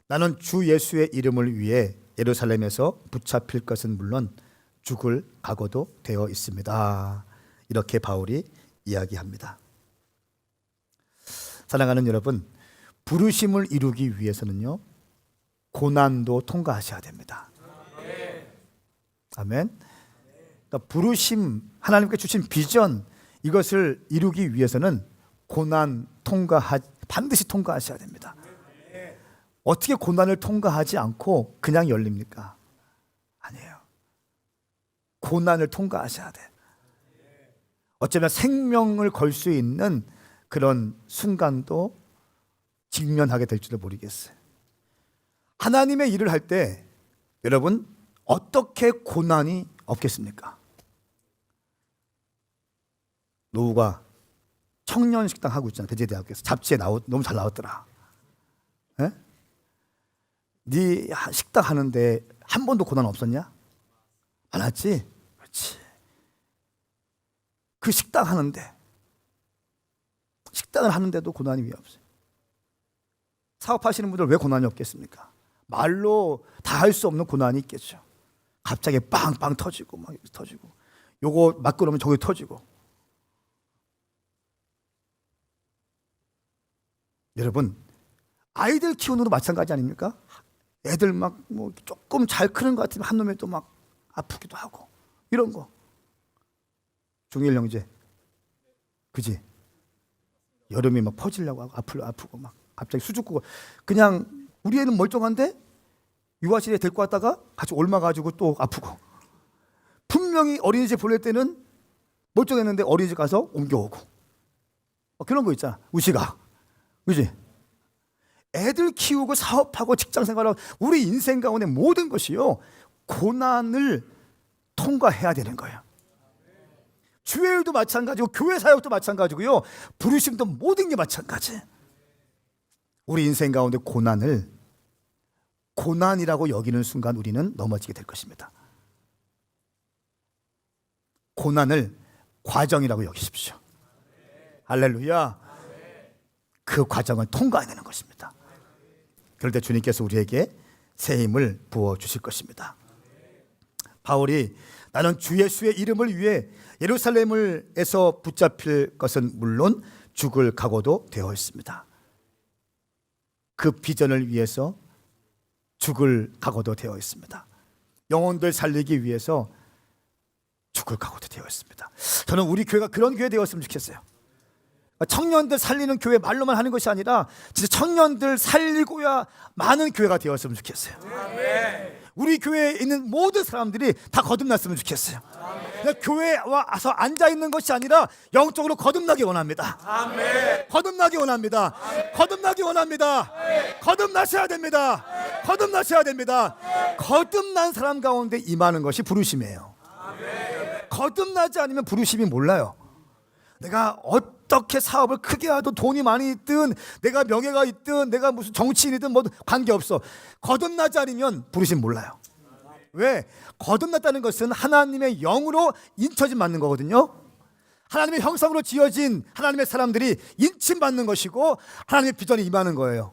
나는 주 예수의 이름을 위해 예루살렘에서 붙잡힐 것은 물론 죽을 각오도 되어 있습니다. 이렇게 바울이 이야기합니다. 사랑하는 여러분, 부르심을 이루기 위해서는요, 고난도 통과하셔야 됩니다. 아멘. 그러니까 부르심, 하나님께 주신 비전, 이것을 이루기 위해서는 고난 반드시 통과하셔야 됩니다. 어떻게 고난을 통과하지 않고 그냥 열립니까? 아니에요. 고난을 통과하셔야 돼. 어쩌면 생명을 걸 수 있는 그런 순간도 직면하게 될지도 모르겠어요. 하나님의 일을 할 때 여러분 어떻게 고난이 없겠습니까? 노후가 청년 식당 하고 있잖아요. 배재대학교에서 잡지에 너무 잘 나왔더라. 네 식당 하는데 한 번도 고난 없었냐? 많았지? 그렇지. 그 식당을 하는데도 고난이 왜 없어요? 사업하시는 분들 왜 고난이 없겠습니까? 말로 다 할 수 없는 고난이 있겠죠. 갑자기 빵빵 터지고 막 터지고, 요거 맞고 나면 저기 터지고. 여러분, 아이들 키우는 거 마찬가지 아닙니까? 애들 막 뭐 조금 잘 크는 것 같으면 한 놈에 또 막 아프기도 하고 이런 거. 중일 형제, 그지? 여름이 막 퍼지려고 하고 아프고 막 갑자기 수줍고, 그냥 우리 애는 멀쩡한데 유아실에 데리고 왔다가 같이 옮아가지고 또 아프고, 분명히 어린이집 보낼 때는 멀쩡했는데 어린이집 가서 옮겨오고 그런 거 있잖아. 우시가, 그지? 애들 키우고 사업하고 직장생활하고 우리 인생 가운데 모든 것이요, 고난을 통과해야 되는 거예요. 주의 일도 마찬가지고 교회 사역도 마찬가지고요, 부르심도 모든 게 마찬가지. 우리 인생 가운데 고난이라고 여기는 순간 우리는 넘어지게 될 것입니다. 고난을 과정이라고 여기십시오. 할렐루야. 그 과정을 통과해야 되는 것입니다. 그럴 때 주님께서 우리에게 새 힘을 부어주실 것입니다. 바울이 나는 주 예수의 이름을 위해 예루살렘에서 붙잡힐 것은 물론 죽을 각오도 되어 있습니다. 그 비전을 위해서 죽을 각오도 되어 있습니다. 영혼들 살리기 위해서 죽을 각오도 되어 있습니다. 저는 우리 교회가 그런 교회 되었으면 좋겠어요. 청년들 살리는 교회 말로만 하는 것이 아니라 진짜 청년들 살리고야 많은 교회가 되었으면 좋겠어요. 우리 교회에 있는 모든 사람들이 다 거듭났으면 좋겠어요. 그냥 교회에 와서 앉아 있는 것이 아니라 영적으로 거듭나기 원합니다. 거듭나기 원합니다. 거듭나기 원합니다. 거듭나셔야 됩니다. 거듭나셔야 됩니다. 거듭난 사람 가운데 임하는 것이 부르심이에요. 거듭나지 않으면 부르심이 몰라요. 내가 어떻게 사업을 크게 하든 돈이 많이 있든 내가 명예가 있든 내가 무슨 정치인이든 뭐 관계없어. 거듭나지 않으면 부르심 몰라요. 왜? 거듭났다는 것은 하나님의 영으로 인쳐짐 받는 거거든요. 하나님의 형상으로 지어진 하나님의 사람들이 인침받는 것이고 하나님의 비전이 임하는 거예요.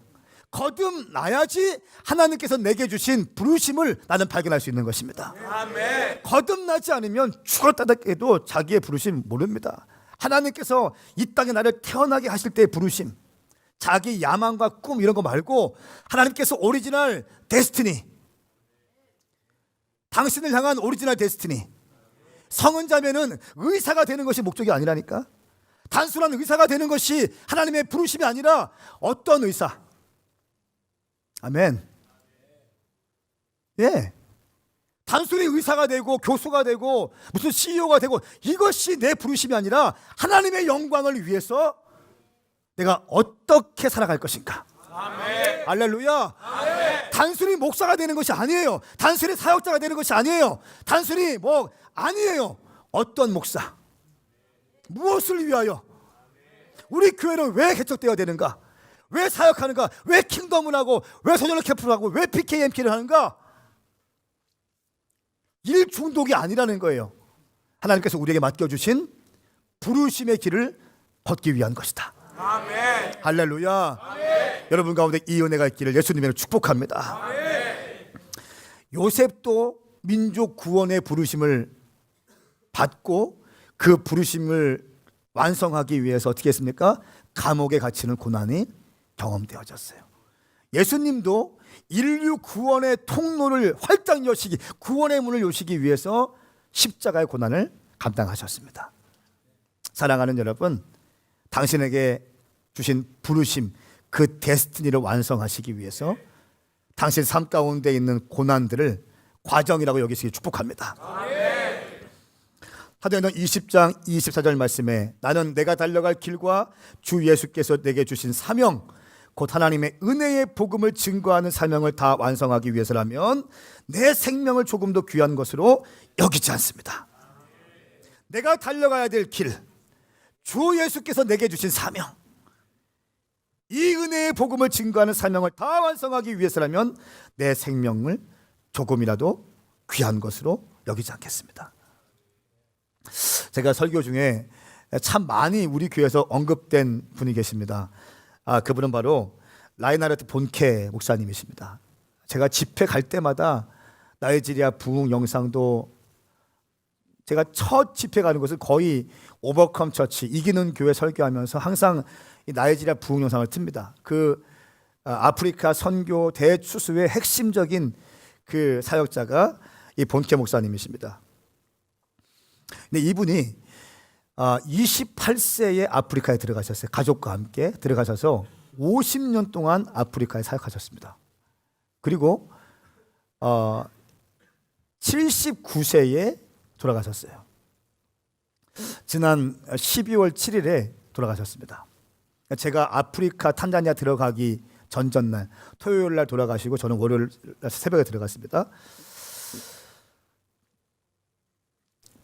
거듭나야지 하나님께서 내게 주신 부르심을 나는 발견할 수 있는 것입니다. 거듭나지 않으면 죽었다 해도 자기의 부르심 모릅니다. 하나님께서 이 땅에 나를 태어나게 하실 때의 부르심, 자기 야망과 꿈 이런 거 말고 하나님께서 오리지널 데스티니, 당신을 향한 오리지널 데스티니. 성은 자매는 의사가 되는 것이 목적이 아니라니까. 단순한 의사가 되는 것이 하나님의 부르심이 아니라 어떤 의사? 아멘. 예. 단순히 의사가 되고 교수가 되고 무슨 CEO가 되고 이것이 내 부르심이 아니라 하나님의 영광을 위해서 내가 어떻게 살아갈 것인가. 아멘. 할렐루야. 아멘. 단순히 목사가 되는 것이 아니에요. 단순히 사역자가 되는 것이 아니에요. 단순히 뭐 아니에요. 어떤 목사, 무엇을 위하여, 우리 교회는 왜 개척되어야 되는가, 왜 사역하는가, 왜 킹덤을 하고, 왜 소년을 캠프를 하고, 왜 PKMK를 하는가. 일 중독이 아니라는 거예요. 하나님께서 우리에게 맡겨주신 부르심의 길을 걷기 위한 것이다. 아멘. 할렐루야. 아멘. 여러분 가운데 이 은혜가 있기를 예수님으로 축복합니다. 아멘. 요셉도 민족 구원의 부르심을 받고 그 부르심을 완성하기 위해서 어떻게 했습니까? 감옥에 갇히는 고난이 경험되어졌어요. 예수님도 인류 구원의 통로를 활짝 여시기, 구원의 문을 여시기 위해서 십자가의 고난을 감당하셨습니다. 사랑하는 여러분, 당신에게 주신 부르심, 그 데스티니를 완성하시기 위해서 당신 삶 가운데 있는 고난들을 과정이라고 여기시기 축복합니다. 사도행전 20장 24절 말씀에 나는 내가 달려갈 길과 주 예수께서 내게 주신 사명, 곧 하나님의 은혜의 복음을 증거하는 사명을 다 완성하기 위해서라면 내 생명을 조금도 귀한 것으로 여기지 않습니다. 내가 달려가야 될 길, 주 예수께서 내게 주신 사명, 이 은혜의 복음을 증거하는 사명을 다 완성하기 위해서라면 내 생명을 조금이라도 귀한 것으로 여기지 않겠습니다. 제가 설교 중에 참 많이 우리 교회에서 언급된 분이 계십니다. 그분은 바로 라이나르트 본케 목사님이십니다. 제가 집회 갈 때마다 나이지리아 부흥 영상도, 제가 첫 집회 가는 곳은 거의 오버컴 처치, 이기는 교회 설교하면서 항상 이 나이지리아 부흥 영상을 틉니다. 그 아프리카 선교 대추수의 핵심적인 그 사역자가 이 본케 목사님이십니다. 근데 이분이 28세에 아프리카에 들어가셨어요. 가족과 함께 들어가셔서 50년 동안 아프리카에 사역하셨습니다. 그리고 79세에 돌아가셨어요. 지난 12월 7일에 돌아가셨습니다. 제가 아프리카 탄자니아 들어가기 전날 토요일 날 돌아가시고 저는 월요일 새벽에 들어갔습니다.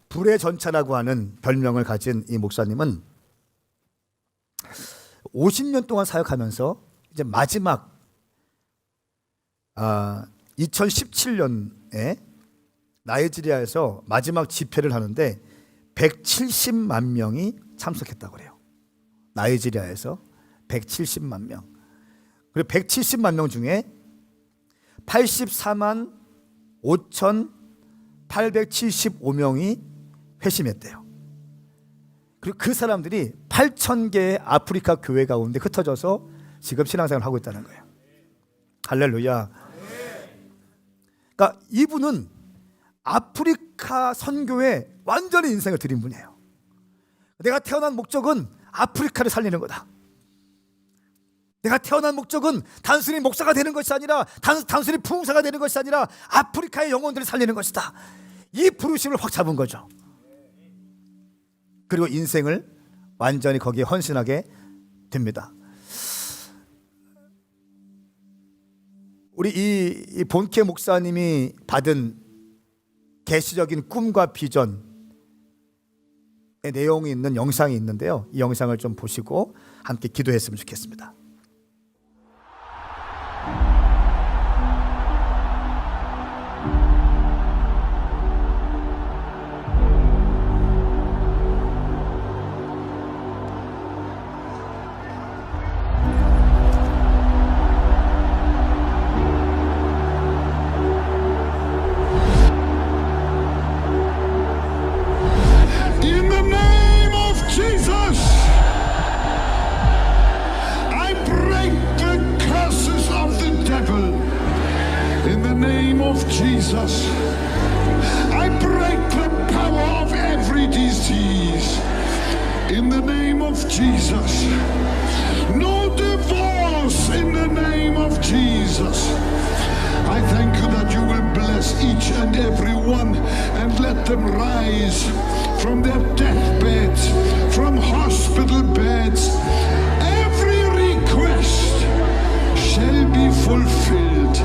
불의 전차라고 하는 별명을 가진 이 목사님은 50년 동안 사역하면서 이제 마지막 2017년에 나이지리아에서 마지막 집회를 하는데 170만 명이 참석했다고 그래요. 나이지리아에서 170만 명. 그리고 170만 명 중에 84만 5,875명이 회심했대요. 그리고 그 사람들이 8,000개의 아프리카 교회 가운데 흩어져서 지금 신앙생활을 하고 있다는 거예요. 할렐루야. 그러니까 이분은 아프리카 선교에 완전히 인생을 드린 분이에요. 내가 태어난 목적은 아프리카를 살리는 거다. 내가 태어난 목적은 단순히 목사가 되는 것이 아니라 단순히 부흥사가 되는 것이 아니라 아프리카의 영혼들을 살리는 것이다. 이 부르심을 확 잡은 거죠. 그리고 인생을 완전히 거기에 헌신하게 됩니다. 우리 이 본케 목사님이 받은 계시적인 꿈과 비전의 내용이 있는 영상이 있는데요. 이 영상을 좀 보시고 함께 기도했으면 좋겠습니다. In the name of Jesus, I break the curses of the devil. In the name of Jesus, I break the power of every disease. In the name of Jesus, no divorce. In the name of Jesus, I thank you that you will bless each and every one and let them rise from their deathbeds, from hospital beds. Every request shall be fulfilled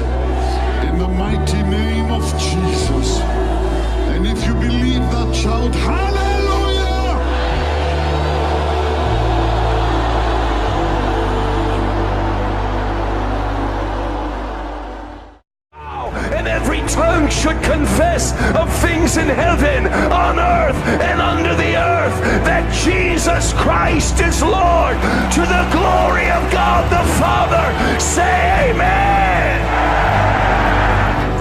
in the mighty name of Jesus. And if you believe that, shout hallelujah! And every tongue should confess of things in heaven, on earth, and under the earth, that Jesus Christ is Lord, to the glory of God the Father. Say amen.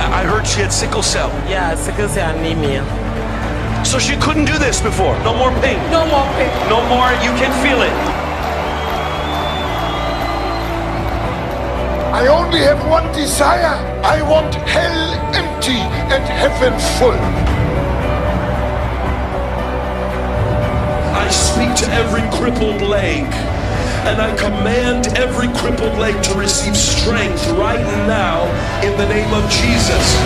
I heard she had sickle cell. Yeah, sickle cell anemia. So she couldn't do this before. No more pain. No more pain. No more, you can feel it. I only have one desire. I want hell empty and heaven full. I speak to every crippled leg, and I command every crippled leg to receive strength right now in the name of Jesus.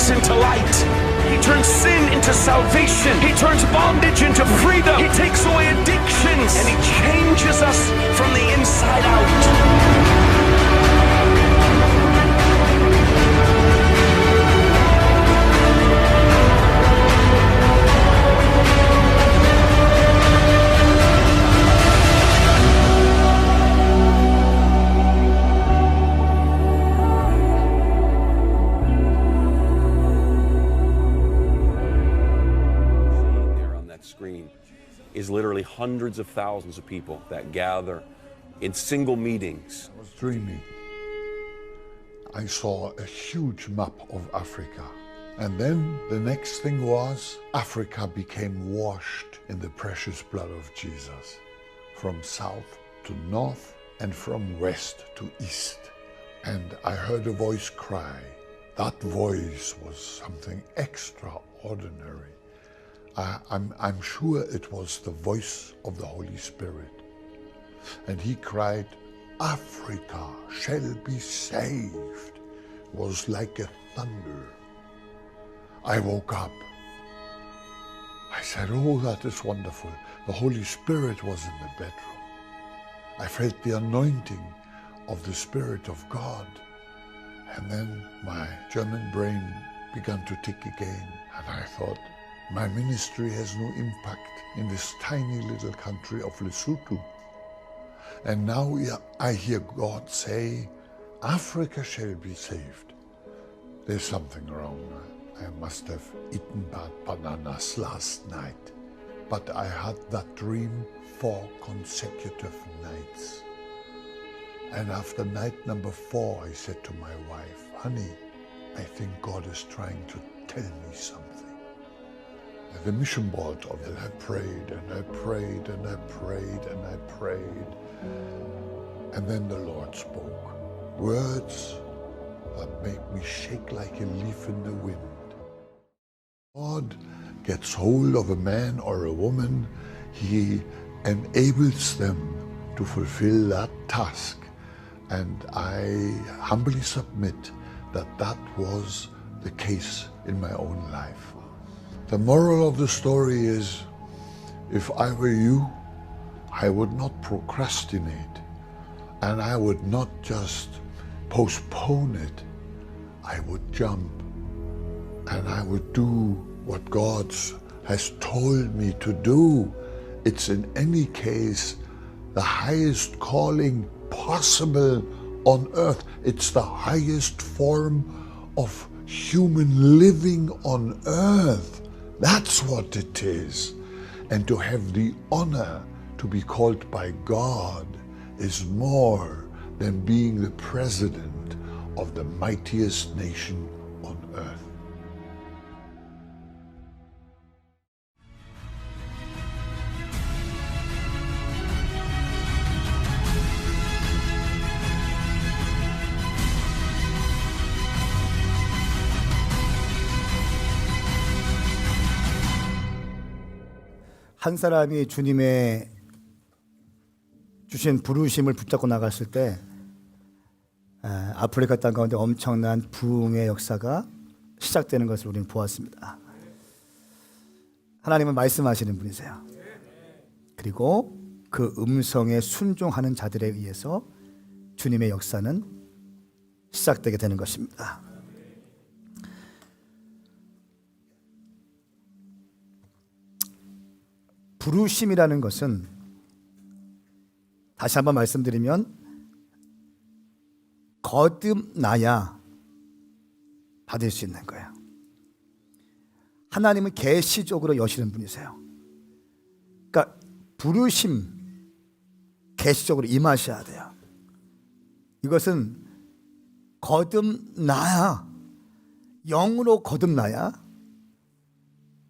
Into light. He turns sin into salvation. He turns bondage into freedom. He takes away addictions, and he changes us from the inside out. Is literally hundreds of thousands of people that gather in single meetings. I was dreaming. I saw a huge map of Africa. And then the next thing was Africa became washed in the precious blood of Jesus. From south to north and from west to east. And I heard a voice cry. That voice was something extraordinary. I'm sure it was the voice of the Holy Spirit. And he cried, Africa shall be saved. It was like a thunder. I woke up. I said, oh, that is wonderful. The Holy Spirit was in the bedroom. I felt the anointing of the Spirit of God. And then my German brain began to tick again. And I thought, my ministry has no impact in this tiny little country of Lesotho. And now I hear God say, Africa shall be saved. There's something wrong. I must have eaten bad bananas last night. But I had that dream 4 consecutive nights. And after night number 4, I said to my wife, honey, I think God is trying to tell me something. At the mission board of it, I prayed and I prayed and I prayed and I prayed. And then the Lord spoke. Words that make me shake like a leaf in the wind. God gets hold of a man or a woman, He enables them to fulfill that task. And I humbly submit that that was the case in my own life. The moral of the story is, if I were you, I would not procrastinate, and I would not just postpone it. I would jump, and I would do what God has told me to do. It's in any case the highest calling possible on earth. It's the highest form of human living on earth. That's what it is. And to have the honor to be called by God is more than being the president of the mightiest nation on earth. 한 사람이 주님의 주신 부르심을 붙잡고 나갔을 때 아프리카 땅 가운데 엄청난 부흥의 역사가 시작되는 것을 우리는 보았습니다. 하나님은 말씀하시는 분이세요. 그리고 그 음성에 순종하는 자들에 의해서 주님의 역사는 시작되게 되는 것입니다. 부르심이라는 것은 다시 한번 말씀드리면 거듭나야 받을 수 있는 거예요. 하나님은 계시적으로 여시는 분이세요. 그러니까 부르심 계시적으로 임하셔야 돼요. 이것은 거듭나야, 영으로 거듭나야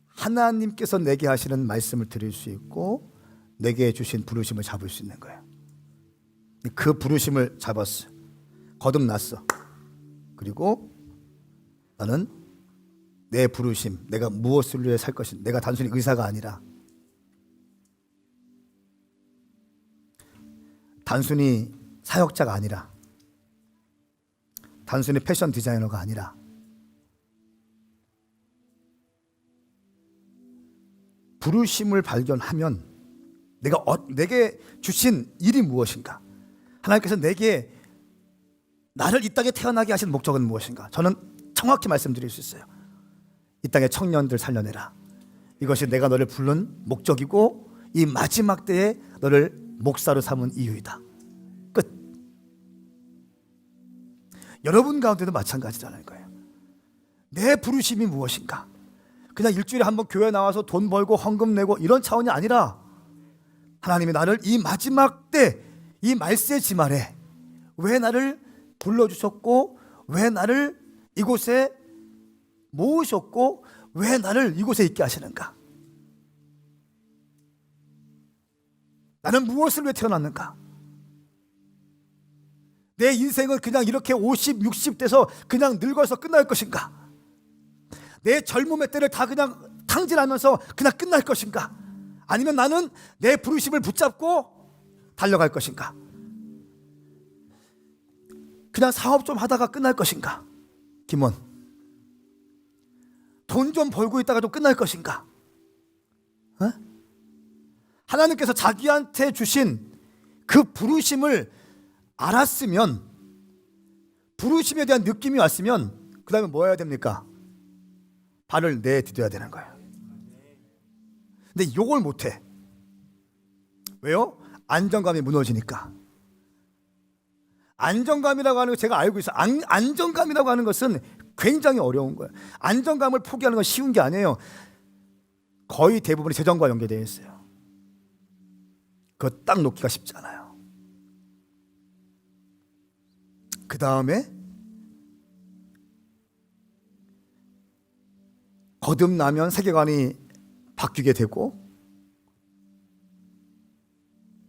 하나님께서 내게 하시는 말씀을 들을 수 있고 내게 주신 부르심을 잡을 수 있는 거예요. 그 부르심을 잡았어. 거듭났어. 그리고 나는 내 부르심, 내가 무엇을 위해 살 것인가, 내가 단순히 의사가 아니라 단순히 사역자가 아니라 단순히 패션 디자이너가 아니라 부르심을 발견하면 내게 주신 일이 무엇인가, 하나님께서 내게 나를 이 땅에 태어나게 하신 목적은 무엇인가, 저는 정확히 말씀드릴 수 있어요. 이 땅의 청년들 살려내라. 이것이 내가 너를 부른 목적이고 이 마지막 때에 너를 목사로 삼은 이유이다. 끝. 여러분 가운데도 마찬가지라는 거예요. 내 부르심이 무엇인가? 그냥 일주일에 한 번 교회 나와서 돈 벌고 헌금 내고 이런 차원이 아니라 하나님이 나를 이 마지막 때, 이 말세 지말에 왜 나를 불러주셨고 왜 나를 이곳에 모으셨고 왜 나를 이곳에 있게 하시는가? 나는 무엇을 위해 태어났는가? 내 인생은 그냥 이렇게 50, 60 돼서 그냥 늙어서 끝날 것인가? 내 젊음의 때를 다 그냥 탕진하면서 그냥 끝날 것인가? 아니면 나는 내 부르심을 붙잡고 달려갈 것인가? 그냥 사업 좀 하다가 끝날 것인가? 김원, 돈 좀 벌고 있다가 좀 끝날 것인가? 하나님께서 자기한테 주신 그 부르심을 알았으면, 부르심에 대한 느낌이 왔으면 그 다음에 뭐 해야 됩니까? 발을 내디뎌야 되는 거예요. 근데 이걸 못해. 왜요? 안정감이 무너지니까. 안정감이라고 하는 거 제가 알고 있어요. 안정감이라고 하는 것은 굉장히 어려운 거예요. 안정감을 포기하는 건 쉬운 게 아니에요. 거의 대부분이 재정과 연계되어 있어요. 그거 딱 놓기가 쉽지 않아요. 그 다음에 거듭나면 세계관이 바뀌게 되고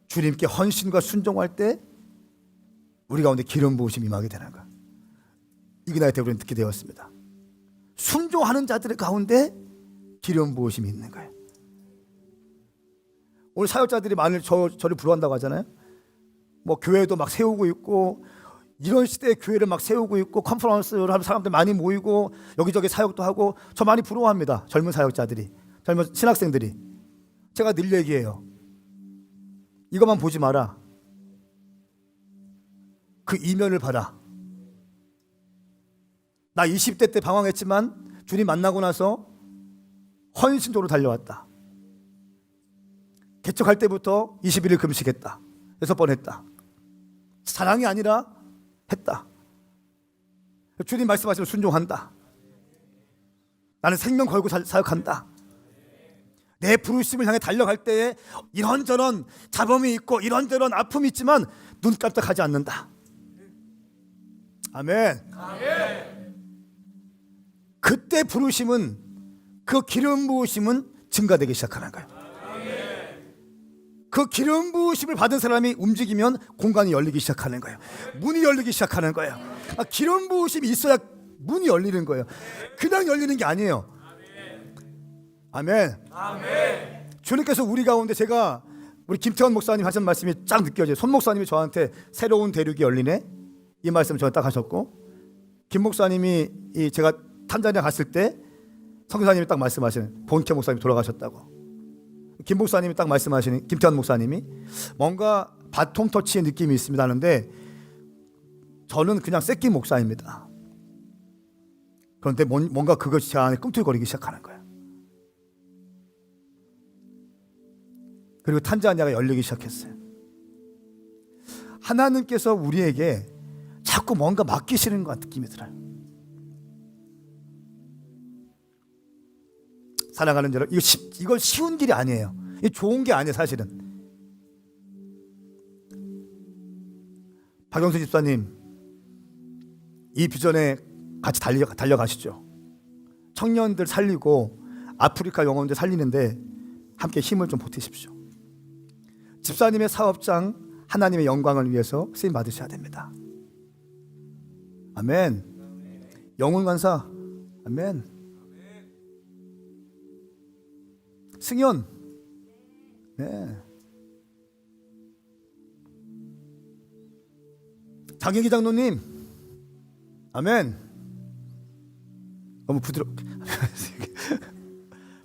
주님께 헌신과 순종할 때 우리 가운데 기름 부으심이 임하게 되는 거예요. 이그나이트 대부분 듣게 되었습니다. 순종하는 자들 가운데 기름 부으심이 있는 거예요. 오늘 사역자들이 많이 저를 부러워한다고 하잖아요. 뭐 교회도 막 세우고 있고 이런 시대에 교회를 막 세우고 있고 컨퍼런스를 하는 사람들 많이 모이고 여기저기 사역도 하고 저 많이 부러워합니다. 젊은 사역자들이, 젊은 신학생들이. 제가 늘 얘기해요. 이것만 보지 마라. 그 이면을 봐라. 나 20대 때 방황했지만 주님 만나고 나서 헌신적으로 달려왔다. 개척할 때부터 21일 금식했다. 6번 했다. 사랑이 아니라 했다. 주님 말씀하시면 순종한다. 나는 생명 걸고 사역한다. 내 부르심을 향해 달려갈 때에 이런저런 잡음이 있고 이런저런 아픔이 있지만 눈 깜짝하지 않는다. 아멘. 그때 부르심은, 그 기름 부으심은 증가되기 시작하는 거예요. 그 기름 부으심을 받은 사람이 움직이면 공간이 열리기 시작하는 거예요. 문이 열리기 시작하는 거예요. 기름 부으심이 있어야 문이 열리는 거예요. 그냥 열리는 게 아니에요. 아멘. 주님께서 우리 가운데, 제가 우리 김태원 목사님 하신 말씀이 쫙 느껴져요. 손 목사님이 저한테 새로운 대륙이 열리네, 이 말씀을 저한테 딱 하셨고, 김 목사님이 제가 탄자니아 갔을 때 선교사님이 딱 말씀하시는, 본캐 목사님이 돌아가셨다고. 김 목사님이 딱 말씀하시는, 김태환 목사님이 뭔가 바통 터치의 느낌이 있습니다 하는데 저는 그냥 새끼 목사입니다. 그런데 뭔가 그것이 제 안에 꿈틀거리기 시작하는 거예요. 그리고 탄자니아가 열리기 시작했어요. 하나님께서 우리에게 자꾸 뭔가 맡기시는 것 같은 느낌이 들어요. 사랑하는 여러분, 이건 쉬운 길이 아니에요. 이게 좋은 게 아니에요, 사실은. 박영수 집사님, 이 비전에 같이 달려가시죠. 청년들 살리고 아프리카 영혼들 살리는데 함께 힘을 좀 보태십시오. 집사님의 사업장 하나님의 영광을 위해서 쓰임 받으셔야 됩니다. 아멘. 영혼 간사, 아멘. 승현, 네. 장혜기 장로님, 아멘. 너무 부드럽게.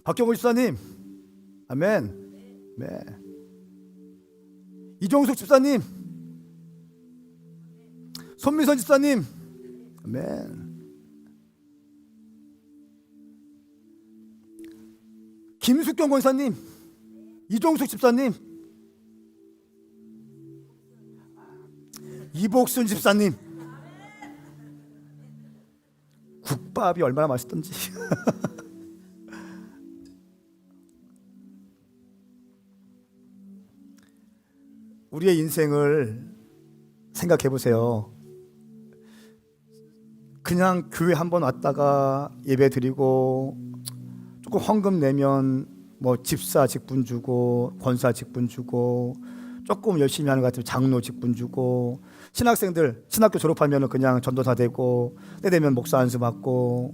박경호 집사님, 아멘. 네. 이종숙 집사님, 손미선 집사님, 아멘. 김숙경 권사님, 이종숙 집사님, 이복순 집사님. 국밥이 얼마나 맛있던지. 우리의 인생을 생각해 보세요. 그냥 교회 한번 왔다가 예배 드리고 조금 헌금 내면 뭐 집사 직분 주고 권사 직분 주고 조금 열심히 하는 것 같으면 장로 직분 주고, 신학생들 신학교 졸업하면 그냥 전도사 되고 때 되면 목사 안수 받고,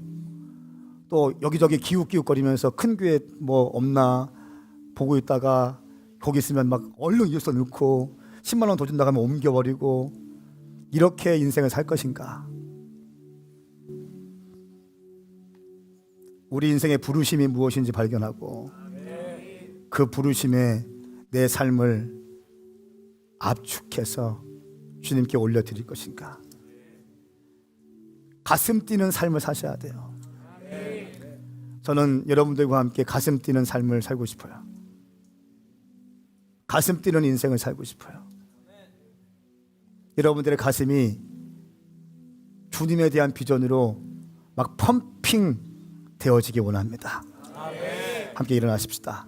또 여기저기 기웃기웃거리면서 큰 교회 뭐 없나 보고 있다가 거기 있으면 막 얼른 이어서 넣고 10만 원 더 준다고 하면 옮겨버리고, 이렇게 인생을 살 것인가? 우리 인생의 부르심이 무엇인지 발견하고 그 부르심에 내 삶을 압축해서 주님께 올려드릴 것인가? 가슴 뛰는 삶을 사셔야 돼요. 저는 여러분들과 함께 가슴 뛰는 삶을 살고 싶어요. 가슴 뛰는 인생을 살고 싶어요. 여러분들의 가슴이 주님에 대한 비전으로 막 펌핑 되어지기 원합니다. 함께 일어나십시다.